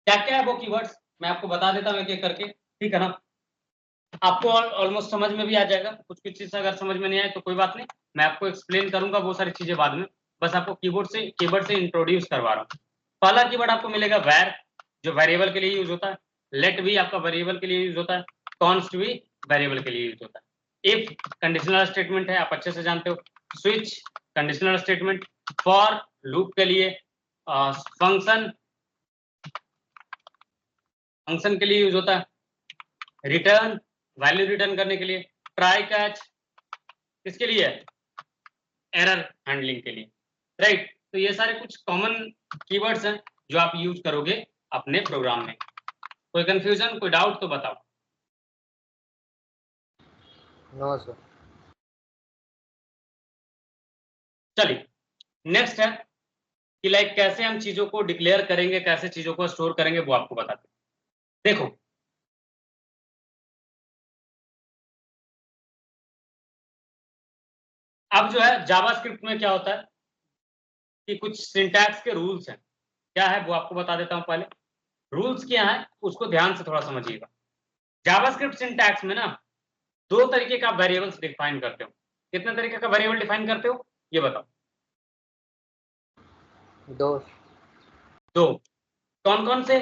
क्या क्या है वो कीवर्ड्स, मैं आपको बता देता हूँ एक एक करके, ठीक है ना? आपको ऑलमोस्ट समझ में भी आ जाएगा। कुछ कुछ चीज अगर समझ में नहीं आए तो कोई बात नहीं, मैं आपको एक्सप्लेन करूंगा वो सारी चीजें बाद में। बस आपको कीवर्ड से इंट्रोड्यूस करवा रहा हूँ। पहला कीवर्ड आपको मिलेगा वैर, जो वेरिएबल के लिए यूज होता है। लेट भी आपका वेरिएबल के लिए यूज होता है। कॉन्स्ट भी वेरिएबल के लिए यूज होता है। इफ कंडीशनल स्टेटमेंट है, आप अच्छे से जानते हो। Switch conditional statement. For loop के लिए। फंक्शन फंक्शन के लिए यूज होता है। रिटर्न वैल्यू रिटर्न करने के लिए। ट्राई कैच किसके लिए है? एरर हैंडलिंग के लिए। राइट, तो ये सारे कुछ कॉमन कीवर्ड्स हैं जो आप यूज करोगे अपने प्रोग्राम में। कोई कंफ्यूजन, कोई डाउट तो बताओ। No sir. चलिए, नेक्स्ट है कि लाइक कैसे हम चीजों को डिक्लेयर करेंगे, कैसे चीजों को स्टोर करेंगे, वो आपको बताते हैं। देखो, अब जो है जावास्क्रिप्ट में क्या होता है कि कुछ सिंटैक्स के रूल्स हैं। क्या है वो आपको बता देता हूं पहले। रूल्स क्या है उसको ध्यान से थोड़ा समझिएगा। जावास्क्रिप्ट सिंटैक्स में ना दो तरीके का वेरिएबल्स डिफाइन करते हो। कितने तरीके का वेरिएबल डिफाइन करते हो, ये बताओ। दो। दो। कौन कौन से?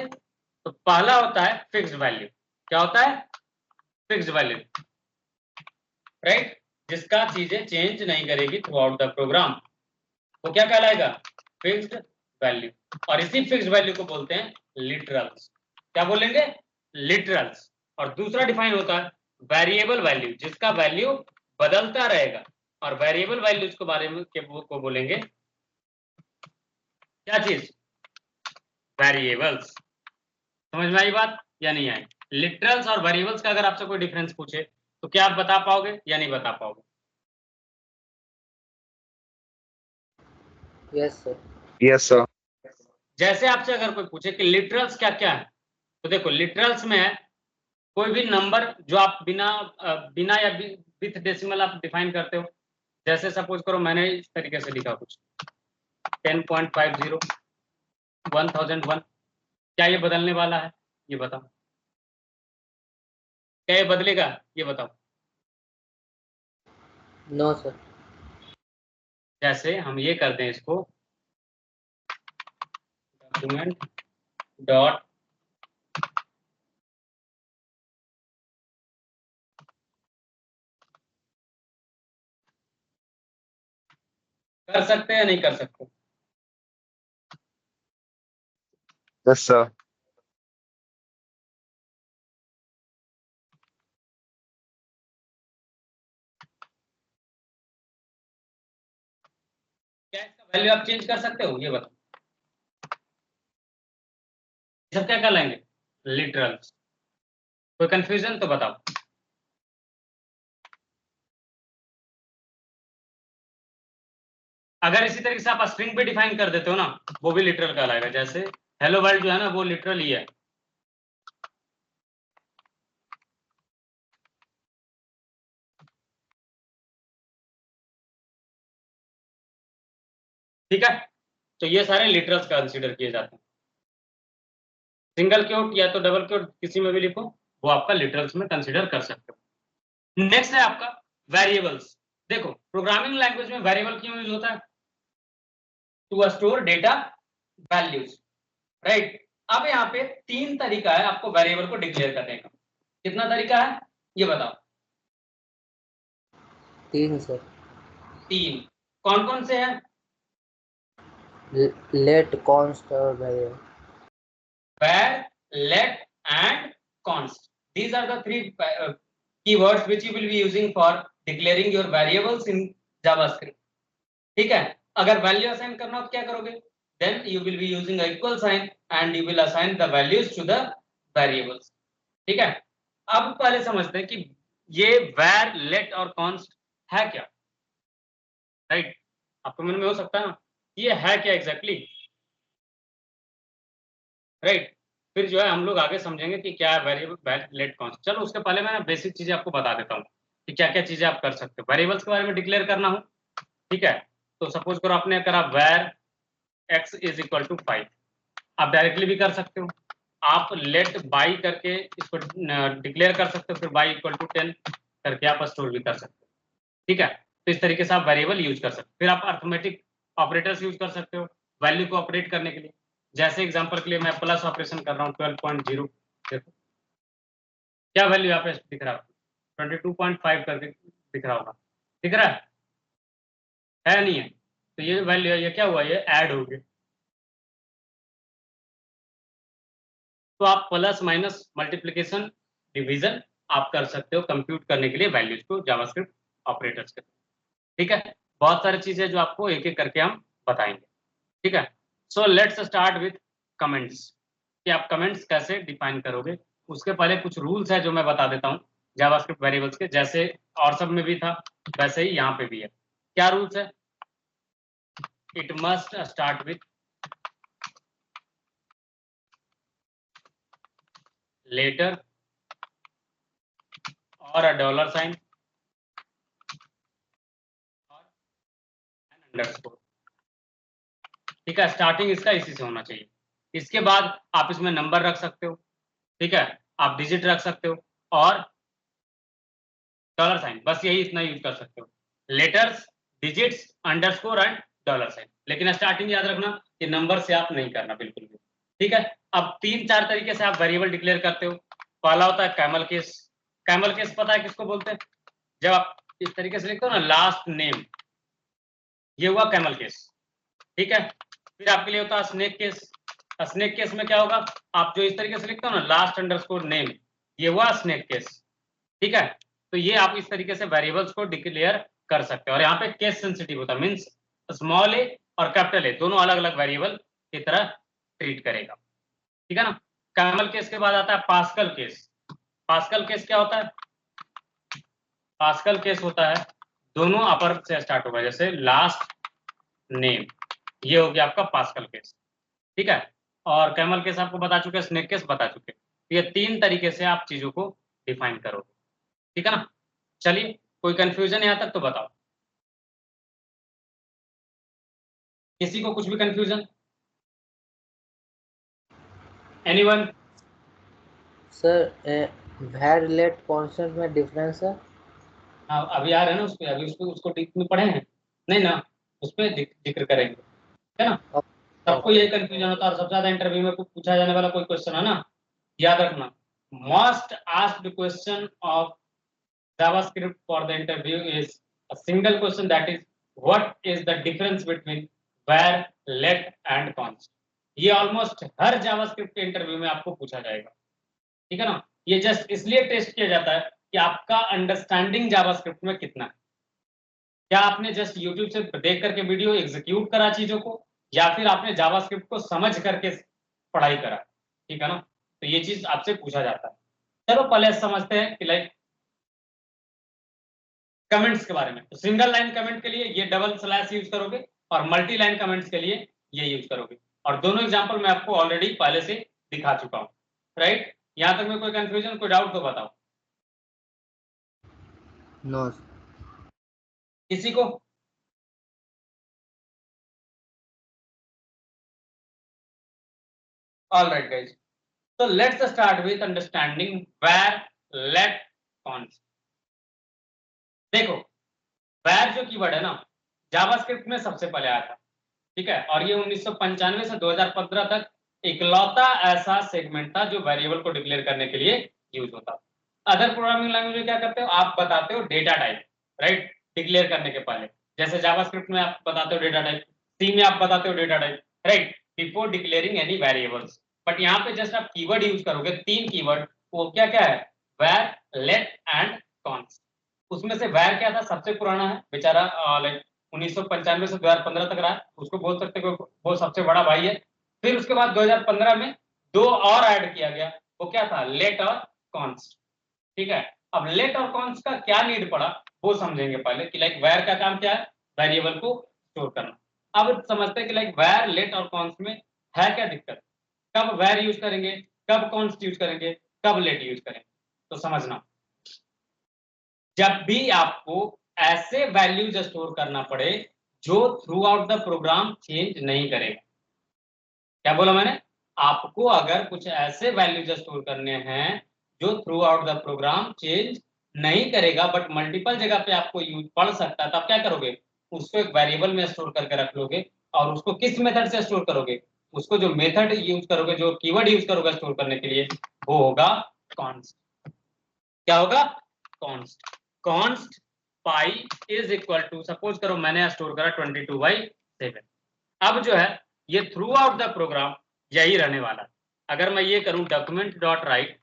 तो पहला होता है फिक्स्ड वैल्यू। क्या होता है? फिक्स्ड वैल्यू, राइट, जिसका चीजें चेंज नहीं करेगी थ्रू आउट द प्रोग्राम, वो क्या कहलाएगा? Fixed value. और इसी फिक्स्ड वैल्यू को बोलते हैं लिटरल्स। क्या बोलेंगे? लिटरल्स। और दूसरा डिफाइन होता है वेरिएबल वैल्यू, जिसका वैल्यू बदलता रहेगा। और वेरिएबल वैल्यूज के बारे में को बोलेंगे क्या चीज? वेरिएबल्स। समझ में आई बात या नहीं आई? लिटरल्स और वेरिएबल्स का अगर आपसे कोई डिफरेंस पूछे तो क्या आप बता पाओगे या नहीं बता पाओगे? Yes sir. Yes sir. जैसे आपसे अगर कोई पूछे कि लिटरल्स क्या क्या है, तो देखो लिटरल्स में है कोई भी नंबर जो आप बिना या विथ डेसिमल आप डिफाइन करते हो। जैसे सपोज करो मैंने इस तरीके से लिखा कुछ 10.50 1001, क्या ये बदलने वाला है? ये बताओ, क्या ये बदलेगा? ये बताओ। No sir. जैसे हम ये करते हैं इसको डॉक्यूमेंट डॉट कर सकते हैं या नहीं कर सकते? Yes sir. क्या इसका वैल्यू आप चेंज कर सकते हो? ये बताओ। सब क्या कर लेंगे? लिटरल्स। कोई कंफ्यूजन तो बताओ। अगर इसी तरीके से आप स्ट्रिंग पे डिफाइन कर देते हो ना, वो भी लिटरल कहलाएगा। जैसे हेलो वर्ल्ड जो है ना, वो लिटरल ही है। ठीक है, तो ये सारे लिटरल्स कंसीडर किए जाते हैं। सिंगल क्योट या तो डबल क्योट किसी में भी लिखो, वो आपका लिटरल्स में कंसीडर कर सकते हो। नेक्स्ट है आपका वेरिएबल्स। देखो प्रोग्रामिंग लैंग्वेज में वेरिएबल क्यों यूज होता है? To store data values, right. अब यहाँ पे 3 तरीका है आपको वेरिएबल को डिक्लेयर करने का। कितना तरीका है ये बताओ? 3 सर। 3। कौन कौन से हैं? लेट, कॉन्स्ट और variable. where, let and const. These are the 3 keywords which you will be using for declaring your variables in JavaScript. ठीक है, अगर वैल्यू असाइन करना हो तो क्या करोगे? Then you will be using a equal sign and you will assign the values to the variables. ठीक है, अब पहले समझते हैं कि ये where, let और const है क्या, राइट? आपको मन में हो सकता है ना ये है क्या एग्जैक्टली, राइट। फिर जो है हम लोग आगे समझेंगे कि क्या है वेरिएबल, लेट, कॉन्स्ट। चलो उसके पहले मैं बेसिक चीजें आपको बता देता हूँ कि क्या क्या चीजें आप कर सकते हो। वेरिएबल्स के बारे में डिक्लेयर करना हो, ठीक है, तो सपोज करो आपने करा var x is equal to 5, आप डायरेक्टली भी कर सकते हो। आप लेट बाई करके इसको डिक्लेयर कर सकते हो, फिर बाई इक्वल टू 10 करके आप स्टोर भी कर सकते हो। ठीक है, तो इस तरीके से आप वेरिएबल यूज कर सकते हो। फिर आप अर्थमेटिक ऑपरेटर्स यूज कर सकते हो वैल्यू को ऑपरेट करने के लिए। जैसे एग्जांपल के लिए मैं प्लस ऑपरेशन कर रहा हूँ 12.0, देखो क्या वैल्यू यहाँ पे दिख रहा है, 22.5 करके दिख रहा होगा, दिख रहा है नहीं है? तो ये वैल्यू है, ये क्या हुआ, ये ऐड हो गया। तो आप प्लस माइनस मल्टीप्लिकेशन डिवीजन आप कर सकते हो कंप्यूट करने के लिए वैल्यूज को जावास्क्रिप्ट ऑपरेटर्स के। ठीक है, बहुत सारी चीजें जो आपको एक एक करके हम बताएंगे। ठीक है, so let's start with comments, कि आप कमेंट्स कैसे डिफाइन करोगे। उसके पहले कुछ रूल्स है जो मैं बता देता हूँ जावास्क्रिप्ट वेरिएबल्स के, जैसे और सब में भी था वैसे ही यहाँ पे भी है। क्या रूल्स है? It must start with letter और अ डॉलर साइन और एन अंडरस्कोर। ठीक है, स्टार्टिंग इसका इसी से होना चाहिए। इसके बाद आप इसमें नंबर रख सकते हो, ठीक है, आप डिजिट रख सकते हो और डॉलर साइन, बस यही इतना यूज कर सकते हो। Letters, digits, underscore and dollar sign. लेकिन स्टार्टिंग याद रखना कि नंबर से आप नहीं करना बिल्कुल भी। ठीक है, अब 3-4 तरीके से आप वेरिएबल डिक्लेयर करते हो। पहला होता है कैमल केस। कैमल केस पता है किसको बोलते हैं? जब आप इस तरीके से लिखते हो ना लास्ट नेम, ये हुआ कैमल केस। ठीक है, फिर आपके लिए होता है स्नेक केस। स्नेक केस में क्या होगा, आप जो इस तरीके से लिखते हो ना लास्ट अंडरस्कोर नेम, ये हुआ स्नेक केस। ठीक है, तो ये आप इस तरीके से वेरिएबल्स को डिक्लेयर कर सकते हो। और यहाँ पे केस सेंसिटिव होता है, मींस स्मॉल ए और कैपिटल ए दोनों अलग अलग वेरिएबल की तरह ट्रीट करेगा। ठीक है ना। कैमल केस के बाद आता है पास्कल केस। पास्कल केस क्या होता है? पास्कल केस होता है दोनों अपर से स्टार्ट होगा, जैसे लास्ट नेम, ये हो गया आपका पास्कल केस। ठीक है, और कैमल केस आपको बता चुके, स्नेक केस बता चुके। ये 3 तरीके से आप चीजों को डिफाइन करोगे। ठीक है ना। चलिए, कोई कंफ्यूजन यहाँ तक तो बताओ, किसी को कुछ भी कंफ्यूजन? एनीवन? सर वैर, लेट, कॉन्स्टेंट में डिफरेंस है? हाँ, अभी आ रहे हैं ना उस पर, अभी उसको डीप में पढ़े हैं नहीं ना, उस पर जिक्र करेंगे। है ना। सबको यही कंफ्यूजन होता है, और सबसे ज्यादा इंटरव्यू में पूछा जाने वाला कोई क्वेश्चन है ना, याद रखना। Most asked question of JavaScript for the interview is a single question, that is what is the difference between where, let and const। ये ऑलमोस्ट हर जावास्क्रिप्ट के इंटरव्यू में आपको पूछा जाएगा। ठीक है ना। ये जस्ट इसलिए टेस्ट किया जाता है कि आपका अंडरस्टैंडिंग जावास्क्रिप्ट में कितना है। क्या आपने जस्ट यूट्यूब से देख करके वीडियो एग्जीक्यूट करा चीजों को, या फिर आपने जावास्क्रिप्ट को समझ करके पढ़ाई करा। ठीक है ना, तो ये चीज आपसे पूछा जाता है। चलो पहले समझते हैं कि लाइक कमेंट्स के बारे में। तो सिंगल लाइन कमेंट के लिए ये डबल स्लैश यूज करोगे, और मल्टी लाइन कमेंट्स के लिए ये यूज करोगे। और दोनों एग्जांपल मैं आपको ऑलरेडी पहले से दिखा चुका हूं, राइट। यहां तक में कोई कंफ्यूजन, कोई डाउट तो बताओ नो किसी को। All right, guys. So let's start with understanding var let const. देखो var जो कीवर्ड है ना जावास्क्रिप्ट में सबसे पहले आया था, ठीक है, और ये 1995 से 2015 तक इकलौता ऐसा सेगमेंट था जो वेरिएबल को डिक्लेयर करने के लिए यूज होता। अदर प्रोग्रामिंग लैंग्वेज में क्या करते हो, आप बताते हो डेटा टाइप, राइट, डिक्लेयर करने के पहले। जैसे जावास्क्रिप्ट में आप बताते हो डेटा टाइप, सी में आप बताते हो data type, right, before declaring any variables. But यहाँ पे जस्ट आप कीवर्ड यूज करोगे, 3 कीवर्ड, वो क्या क्या है, var, let एंड const। उसमें से var क्या था, सबसे पुराना है बेचारा, लाइक 1995 से 2015 तक रहा, उसको बोल सकते हो वो सबसे बड़ा भाई है। फिर उसके बाद 2015 में 2 और ऐड किया गया, वो क्या था, let और const, ठीक है। अब let और const का क्या नीड पड़ा वो समझेंगे पहले कि लाइक var का काम क्या है, वेरिएबल को स्टोर करना। अब समझते हैं कि लाइक var, let और const में है क्या दिक्कत, कब var यूज करेंगे, कब const यूज करेंगे, कब let यूज करेंगे। तो समझना, जब भी आपको ऐसे वैल्यूज स्टोर करना पड़े जो throughout the program change नहीं करेगा, क्या बोला मैंने, आपको अगर कुछ ऐसे वैल्यूज स्टोर करने हैं जो throughout the program change नहीं करेगा बट मल्टीपल जगह पे आपको यूज पड़ सकता है, तब क्या करोगे, उसको एक वेरिएबल में स्टोर करके रख लोगे। और उसको किस मेथड से स्टोर करोगे, उसको जो मेथड यूज करोगे, जो कीवर्ड यूज करोगे स्टोर करने के लिए, वो होगा कॉन्स्ट। क्या होगा, const. Const pi is equal to, suppose करो मैंने स्टोर करा 22/7। अब जो है ये थ्रू आउट द प्रोग्राम यही रहने वाला है। अगर मैं ये करूं डॉक्यूमेंट डॉट राइट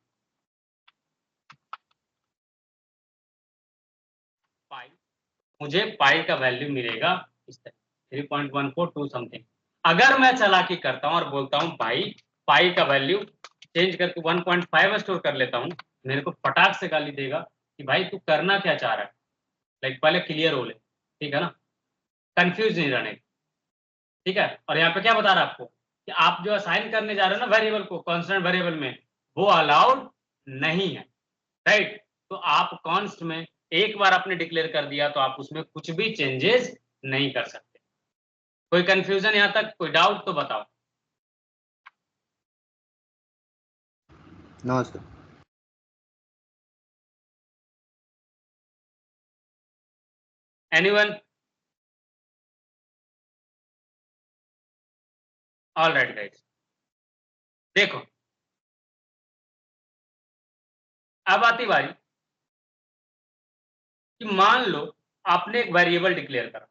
पाई, मुझे पाई का वैल्यू मिलेगा इस तरह 3.142 समथिंग। अगर मैं चालाकी करता हूं और बोलता हूं भाई पाई का वैल्यू चेंज करके 1.5 स्टोर कर लेता हूं, मेरे को फटाक से गाली देगा कि भाई तू करना क्या चाह रहा है, लाइक पहले क्लियर हो ले, ठीक है ना, कंफ्यूज नहीं रहने, ठीक है। और यहाँ पे क्या बता रहा है आपको कि आप जो असाइन करने जा रहे हो ना वेरिएबल को कांस्टेंट वेरिएबल में, वो अलाउड नहीं है, राइट। तो आप कॉन्स्ट में एक बार आपने डिक्लेयर कर दिया तो आप उसमें कुछ भी चेंजेस नहीं कर सकते। कोई कंफ्यूजन यहाँ तक, कोई डाउट तो बताओ। No sir. Anyone? All right guys, देखो अब आती बारी कि मान लो आपने एक वेरिएबल डिक्लेयर करा,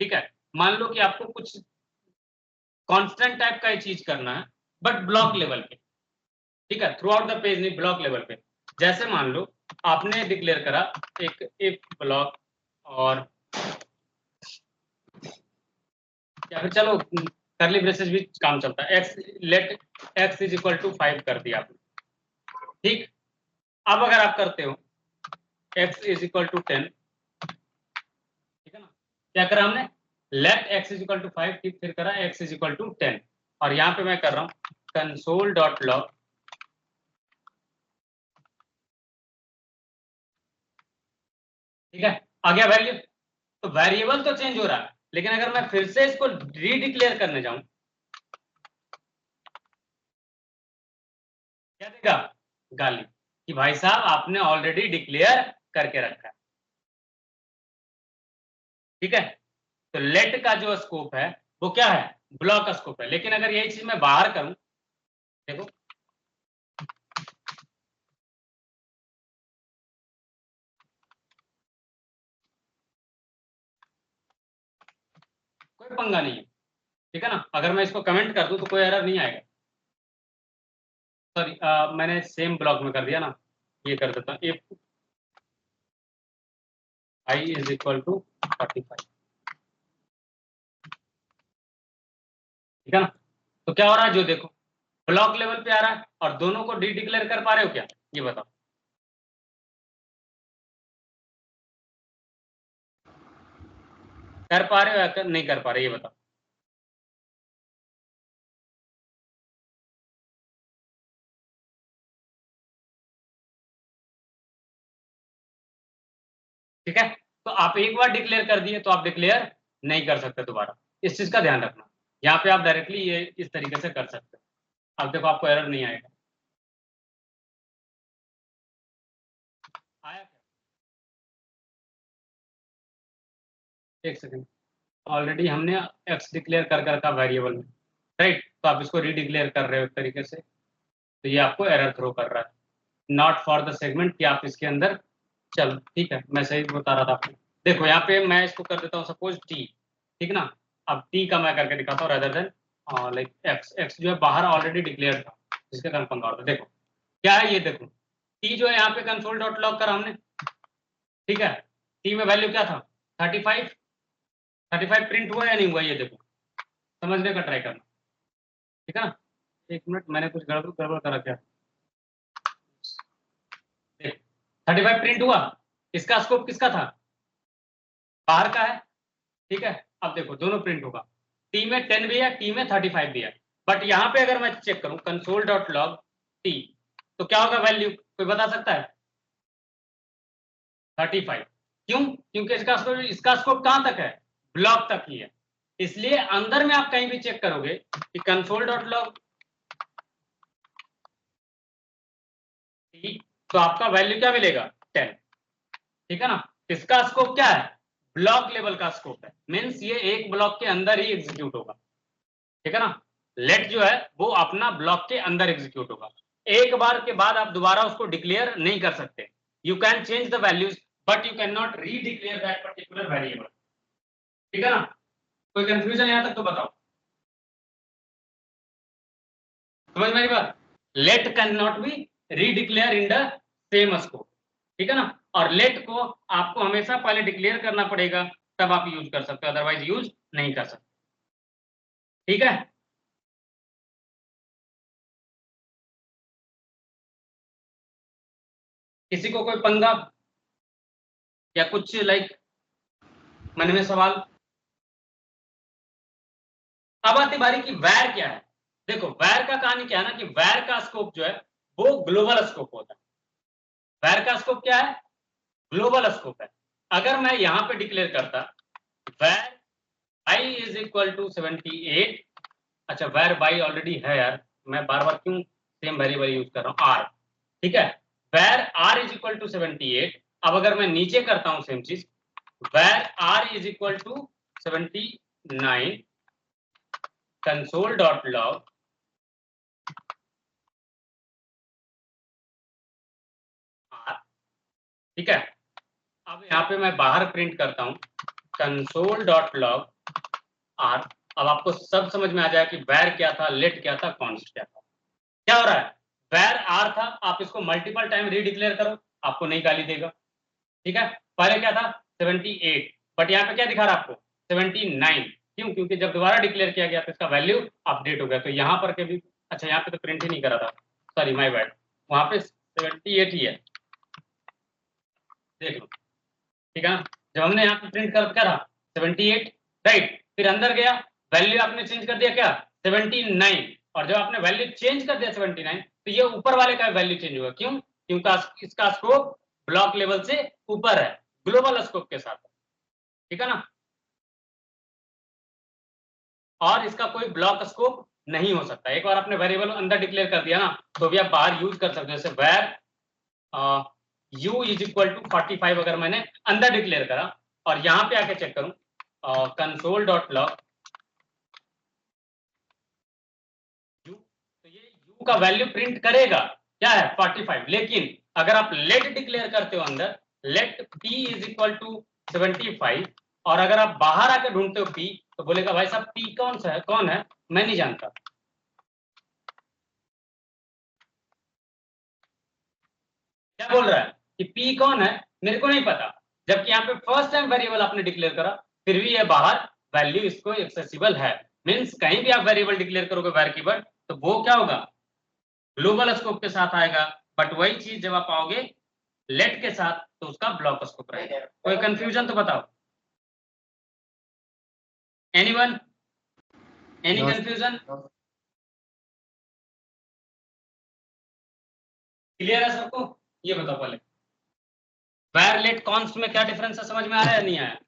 ठीक है, मान लो कि आपको कुछ कांस्टेंट टाइप का चीज करना है बट ब्लॉक लेवल पे, ठीक है, थ्रू आउट द पेज नहीं, ब्लॉक लेवल पे। जैसे मान लो आपने डिक्लेयर करा एक इफ ब्लॉक, और या फिर चलो करली ब्रेसेस भी काम चलता है, X let X is equal to 5 कर दिया आपने, ठीक। अब अगर आप करते हो एक्स इज इक्वल टू 10, ठीक है ना, क्या करा हमने, let X is equal to 5, फिर करा एक्स इज इक्वल टू 10, और यहाँ पे मैं कर रहा हूँ कंसोल डॉट लॉग, ठीक है, आ गया वैल्यू। तो वेरिएबल तो चेंज हो रहा है, लेकिन अगर मैं फिर से इसको रीडिक्लेयर करने जाऊं, क्या देगा, गाली, कि भाई साहब आपने ऑलरेडी डिक्लेयर करके रखा है, ठीक है। तो लेट का जो स्कोप है वो क्या है, ब्लॉक का स्कोप है। लेकिन अगर यही चीज मैं बाहर करूं, देखो कोई पंगा नहीं है, ठीक है ना, अगर मैं इसको कमेंट कर दूं तो कोई एरर नहीं आएगा। सॉरी, मैंने सेम ब्लॉक में कर दिया ना, ये कर देता हूं if I is equal to 45, ठीक है ना। तो क्या हो रहा है, जो देखो ब्लॉक लेवल पे आ रहा है, और दोनों को डी डिक्लेयर कर पा रहे हो क्या, ये बताओ। कर पा रहे हो या नहीं कर पा रहे, ये बताओ। ठीक है, तो आप एक बार डिक्लेयर कर दिए तो आप डिक्लेयर नहीं कर सकते दोबारा, इस चीज का ध्यान रखना। यहाँ पे आप डायरेक्टली ये इस तरीके से कर सकते हो। अब देखो आपको एरर नहीं आएगा। आया क्या? एक सेकेंड, ऑलरेडी हमने एक्स डिक्लेयर कर रखा वेरिएबल में, राइट? तो आप इसको रीडिक्लेयर कर रहे हो एक तरीके से, तो ये आपको एरर थ्रो कर रहा है, नॉट फॉर द सेगमेंट, कि आप इसके अंदर, चलो ठीक है, मैं सही बता रहा था आपको। देखो यहाँ पे मैं इसको कर देता हूँ सपोज टी, ठीक ना? अब टी का मैं करके दिखाता हूँ रेदर देन लाइक एक्स जो है बाहर ऑलरेडी डिक्लेयर था, जिसका कंफर्म का होता। देखो क्या है ये, देखो टी जो है यहाँ पे कंसोल डॉट लॉग करा हमने, ठीक है? टी में वैल्यू क्या था 35, 35 प्रिंट हुआ या नहीं हुआ, ये देखो समझने का ट्राई करना, ठीक है ना? एक मिनट, मैंने कुछ गड़बड़ करा क्या? देखो 35 प्रिंट हुआ, इसका स्कोप किसका था, बाहर का है, ठीक है? अब देखो दोनों प्रिंट होगा, टी में 10 भी है, टी में 35 भी है, बट यहाँ पे अगर मैं चेक करूं कंसोल डॉट लॉग टी, तो क्या होगा वैल्यू, कोई बता सकता है? 35। क्यों? क्योंकि इसका स्कोप कहां तक है, ब्लॉक तक ही है, इसलिए अंदर में आप कहीं भी चेक करोगे कि कंसोल डॉट लॉग टी, तो आपका वैल्यू क्या मिलेगा 10, ठीक है ना? इसका स्कोप क्या है, ब्लॉक लेवल का स्कोप है, मीन्स ये एक ब्लॉक के अंदर ही एग्जीक्यूट होगा, ठीक है ना? लेट जो है वो अपना ब्लॉक के अंदर एग्जीक्यूट होगा, एक बार के बाद आप दोबारा उसको डिक्लेयर नहीं कर सकते। You can change the values but you can not री डिक्लेयर दैट पर्टिकुलर वेरिएबल, ठीक है ना? कोई कंफ्यूजन यहां तक तो बताओ, समझ मेरी बात? लेट कैन नॉट बी री declare in the same scope, ठीक है ना? और लेट को आपको हमेशा पहले डिक्लेयर करना पड़ेगा, तब आप यूज कर सकते हो, अदरवाइज यूज नहीं कर सकते, ठीक है? किसी को कोई पंगा या कुछ लाइक मन में सवाल? अब आती बारी की वैर क्या है। देखो वैर का कहानी क्या है ना, कि वैर का स्कोप जो है वो ग्लोबल स्कोप होता है। वैर का स्कोप क्या है, ग्लोबल स्कोप है। अगर मैं यहां पे डिक्लेयर करता वैर i इज इक्वल टू 78, अच्छा वैर बाई ऑलरेडी है यार, मैं बार बार क्यों सेम वेरिएबल यूज कर रहा हूं, आर, ठीक है? वैर r इज इक्वल टू 78, अब अगर मैं नीचे करता हूं सेम चीज, where r is equal to 79 console.log r, ठीक है? अब यहाँ पे मैं बाहर प्रिंट करता हूं console.log r। अब आपको सब समझ में आ जाए कि where क्या था, let क्या था, const क्या था। क्या हो रहा है, where r था, आप इसको मल्टीपल टाइम रीडिक्लेयर करो, आपको नहीं गाली देगा, ठीक है? पहले क्या था 78, बट यहाँ पे क्या दिखा रहा है आपको 79, क्यों? क्योंकि जब दोबारा डिक्लेयर किया गया तो इसका वैल्यू अपडेट हो गया, तो यहाँ पर के भी, अच्छा यहाँ पे तो प्रिंट ही नहीं करा था, सॉरी माय बैड, वहां पे 78 ही है, देख लो, ठीक है ना? जब हमने यहाँ पे प्रिंट कर क्या था 78, राइट? फिर अंदर गया, वैल्यू आपने चेंज कर दिया क्या 79, और जब आपने वैल्यू चेंज कर दिया 79, तो ये ऊपर वाले का वैल्यू चेंज हुआ, क्यों? क्योंकि इसका स्कोप ब्लॉक लेवल से ऊपर है, ग्लोबल स्कोप के साथ, ठीक है ना? और इसका कोई ब्लॉक स्कोप नहीं हो सकता। एक बार आपने वेरिएबल अंदर डिक्लेयर कर दिया ना, तो भी आप बाहर यूज कर सकते हो, जैसे var u is equal to 45 अगर मैंने अंदर डिक्लेयर करा और यहाँ पे आके चेक करूं कंसोल डॉट लॉग u, तो ये u का वैल्यू प्रिंट करेगा क्या है 45, लेकिन अगर आप लेट डिक्लेयर करते हो अंदर, let p is equal to 75, और अगर आप बाहर आकर ढूंढते हो p, तो बोलेगा भाई साहब p कौन सा है, कौन है, मैं नहीं जानता। क्या बोल रहा है कि p कौन है, मेरे को नहीं पता, जबकि यहाँ पे फर्स्ट टाइम वेरिएबल आपने डिक्लेयर करा, फिर भी ये बाहर वैल्यू इसको एक्सेसिबल है। मींस कहीं भी आप वेरिएबल डिक्लेयर करोगे वैर कीवर्ड, तो वो क्या होगा, ग्लोबल स्कोप के साथ आएगा, बट वही चीज जब आप आओगे लेट के साथ तो उसका ब्लॉक स्कोप रहेगा। कोई कंफ्यूजन तो बताओ, anyone, any No, confusion? no. Clear है सबको? ये बताओ पहले वैर लेट कॉन्स्ट में क्या डिफरेंस है, समझ में आ रहा है या नहीं आया?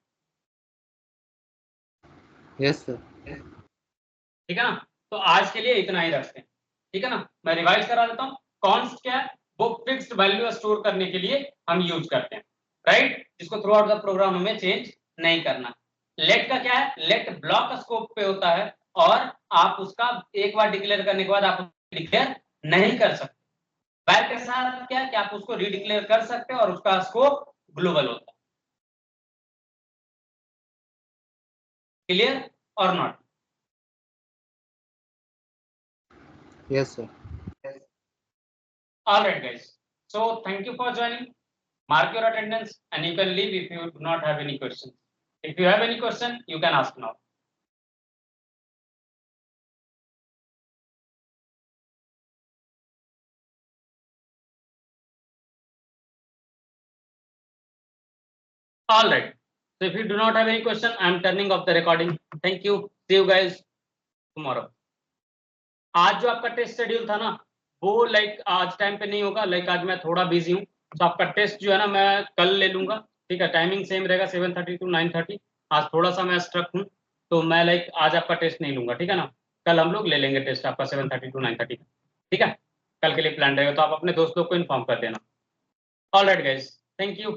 Yes, sir. ठीक है ना। तो आज के लिए इतना ही रखते हैं, ठीक है ना। मैं रिवाइज करा देता हूँ। कॉन्स्ट क्या है, वो फिक्स्ड वैल्यू स्टोर करने के लिए हम यूज करते हैं, राइट, जिसको थ्रू आउट द प्रोग्राम हमें चेंज नहीं करना। लेट का क्या है, लेट ब्लॉक स्कोप पे होता है और आप उसका एक बार डिक्लेयर करने के बाद आप डिक्लेयर नहीं कर सकते। वैर के साथ क्या है कि आप उसको रीडिक्लेयर कर सकते हैं और उसका स्कोप ग्लोबल होता है। क्लियर और not? Yes, sir. All right, guys. So thank you for joining. Mark your attendance and you can leave if you do not have any questions. If you have any question, you can ask now. All right. So if you do not have any question, I am turning off the recording. Thank you. See you guys tomorrow. आज जो आपका test schedule था ना, वो like आज time पे नहीं होगा, लाइक आज मैं थोड़ा बिजी हूँ, तो आपका टेस्ट जो है ना मैं कल ले लूंगा, ठीक है। टाइमिंग सेम रहेगा 7:30 to 9:30। आज थोड़ा सा मैं स्ट्रक हूँ, तो मैं लाइक आज आपका टेस्ट नहीं लूंगा, ठीक है ना। कल हम लोग ले लेंगे टेस्ट आपका 7:30 to 9:30, ठीक है। कल के लिए प्लान रहेगा, तो आप अपने दोस्तों को इन्फॉर्म कर देना। All right guys, thank you.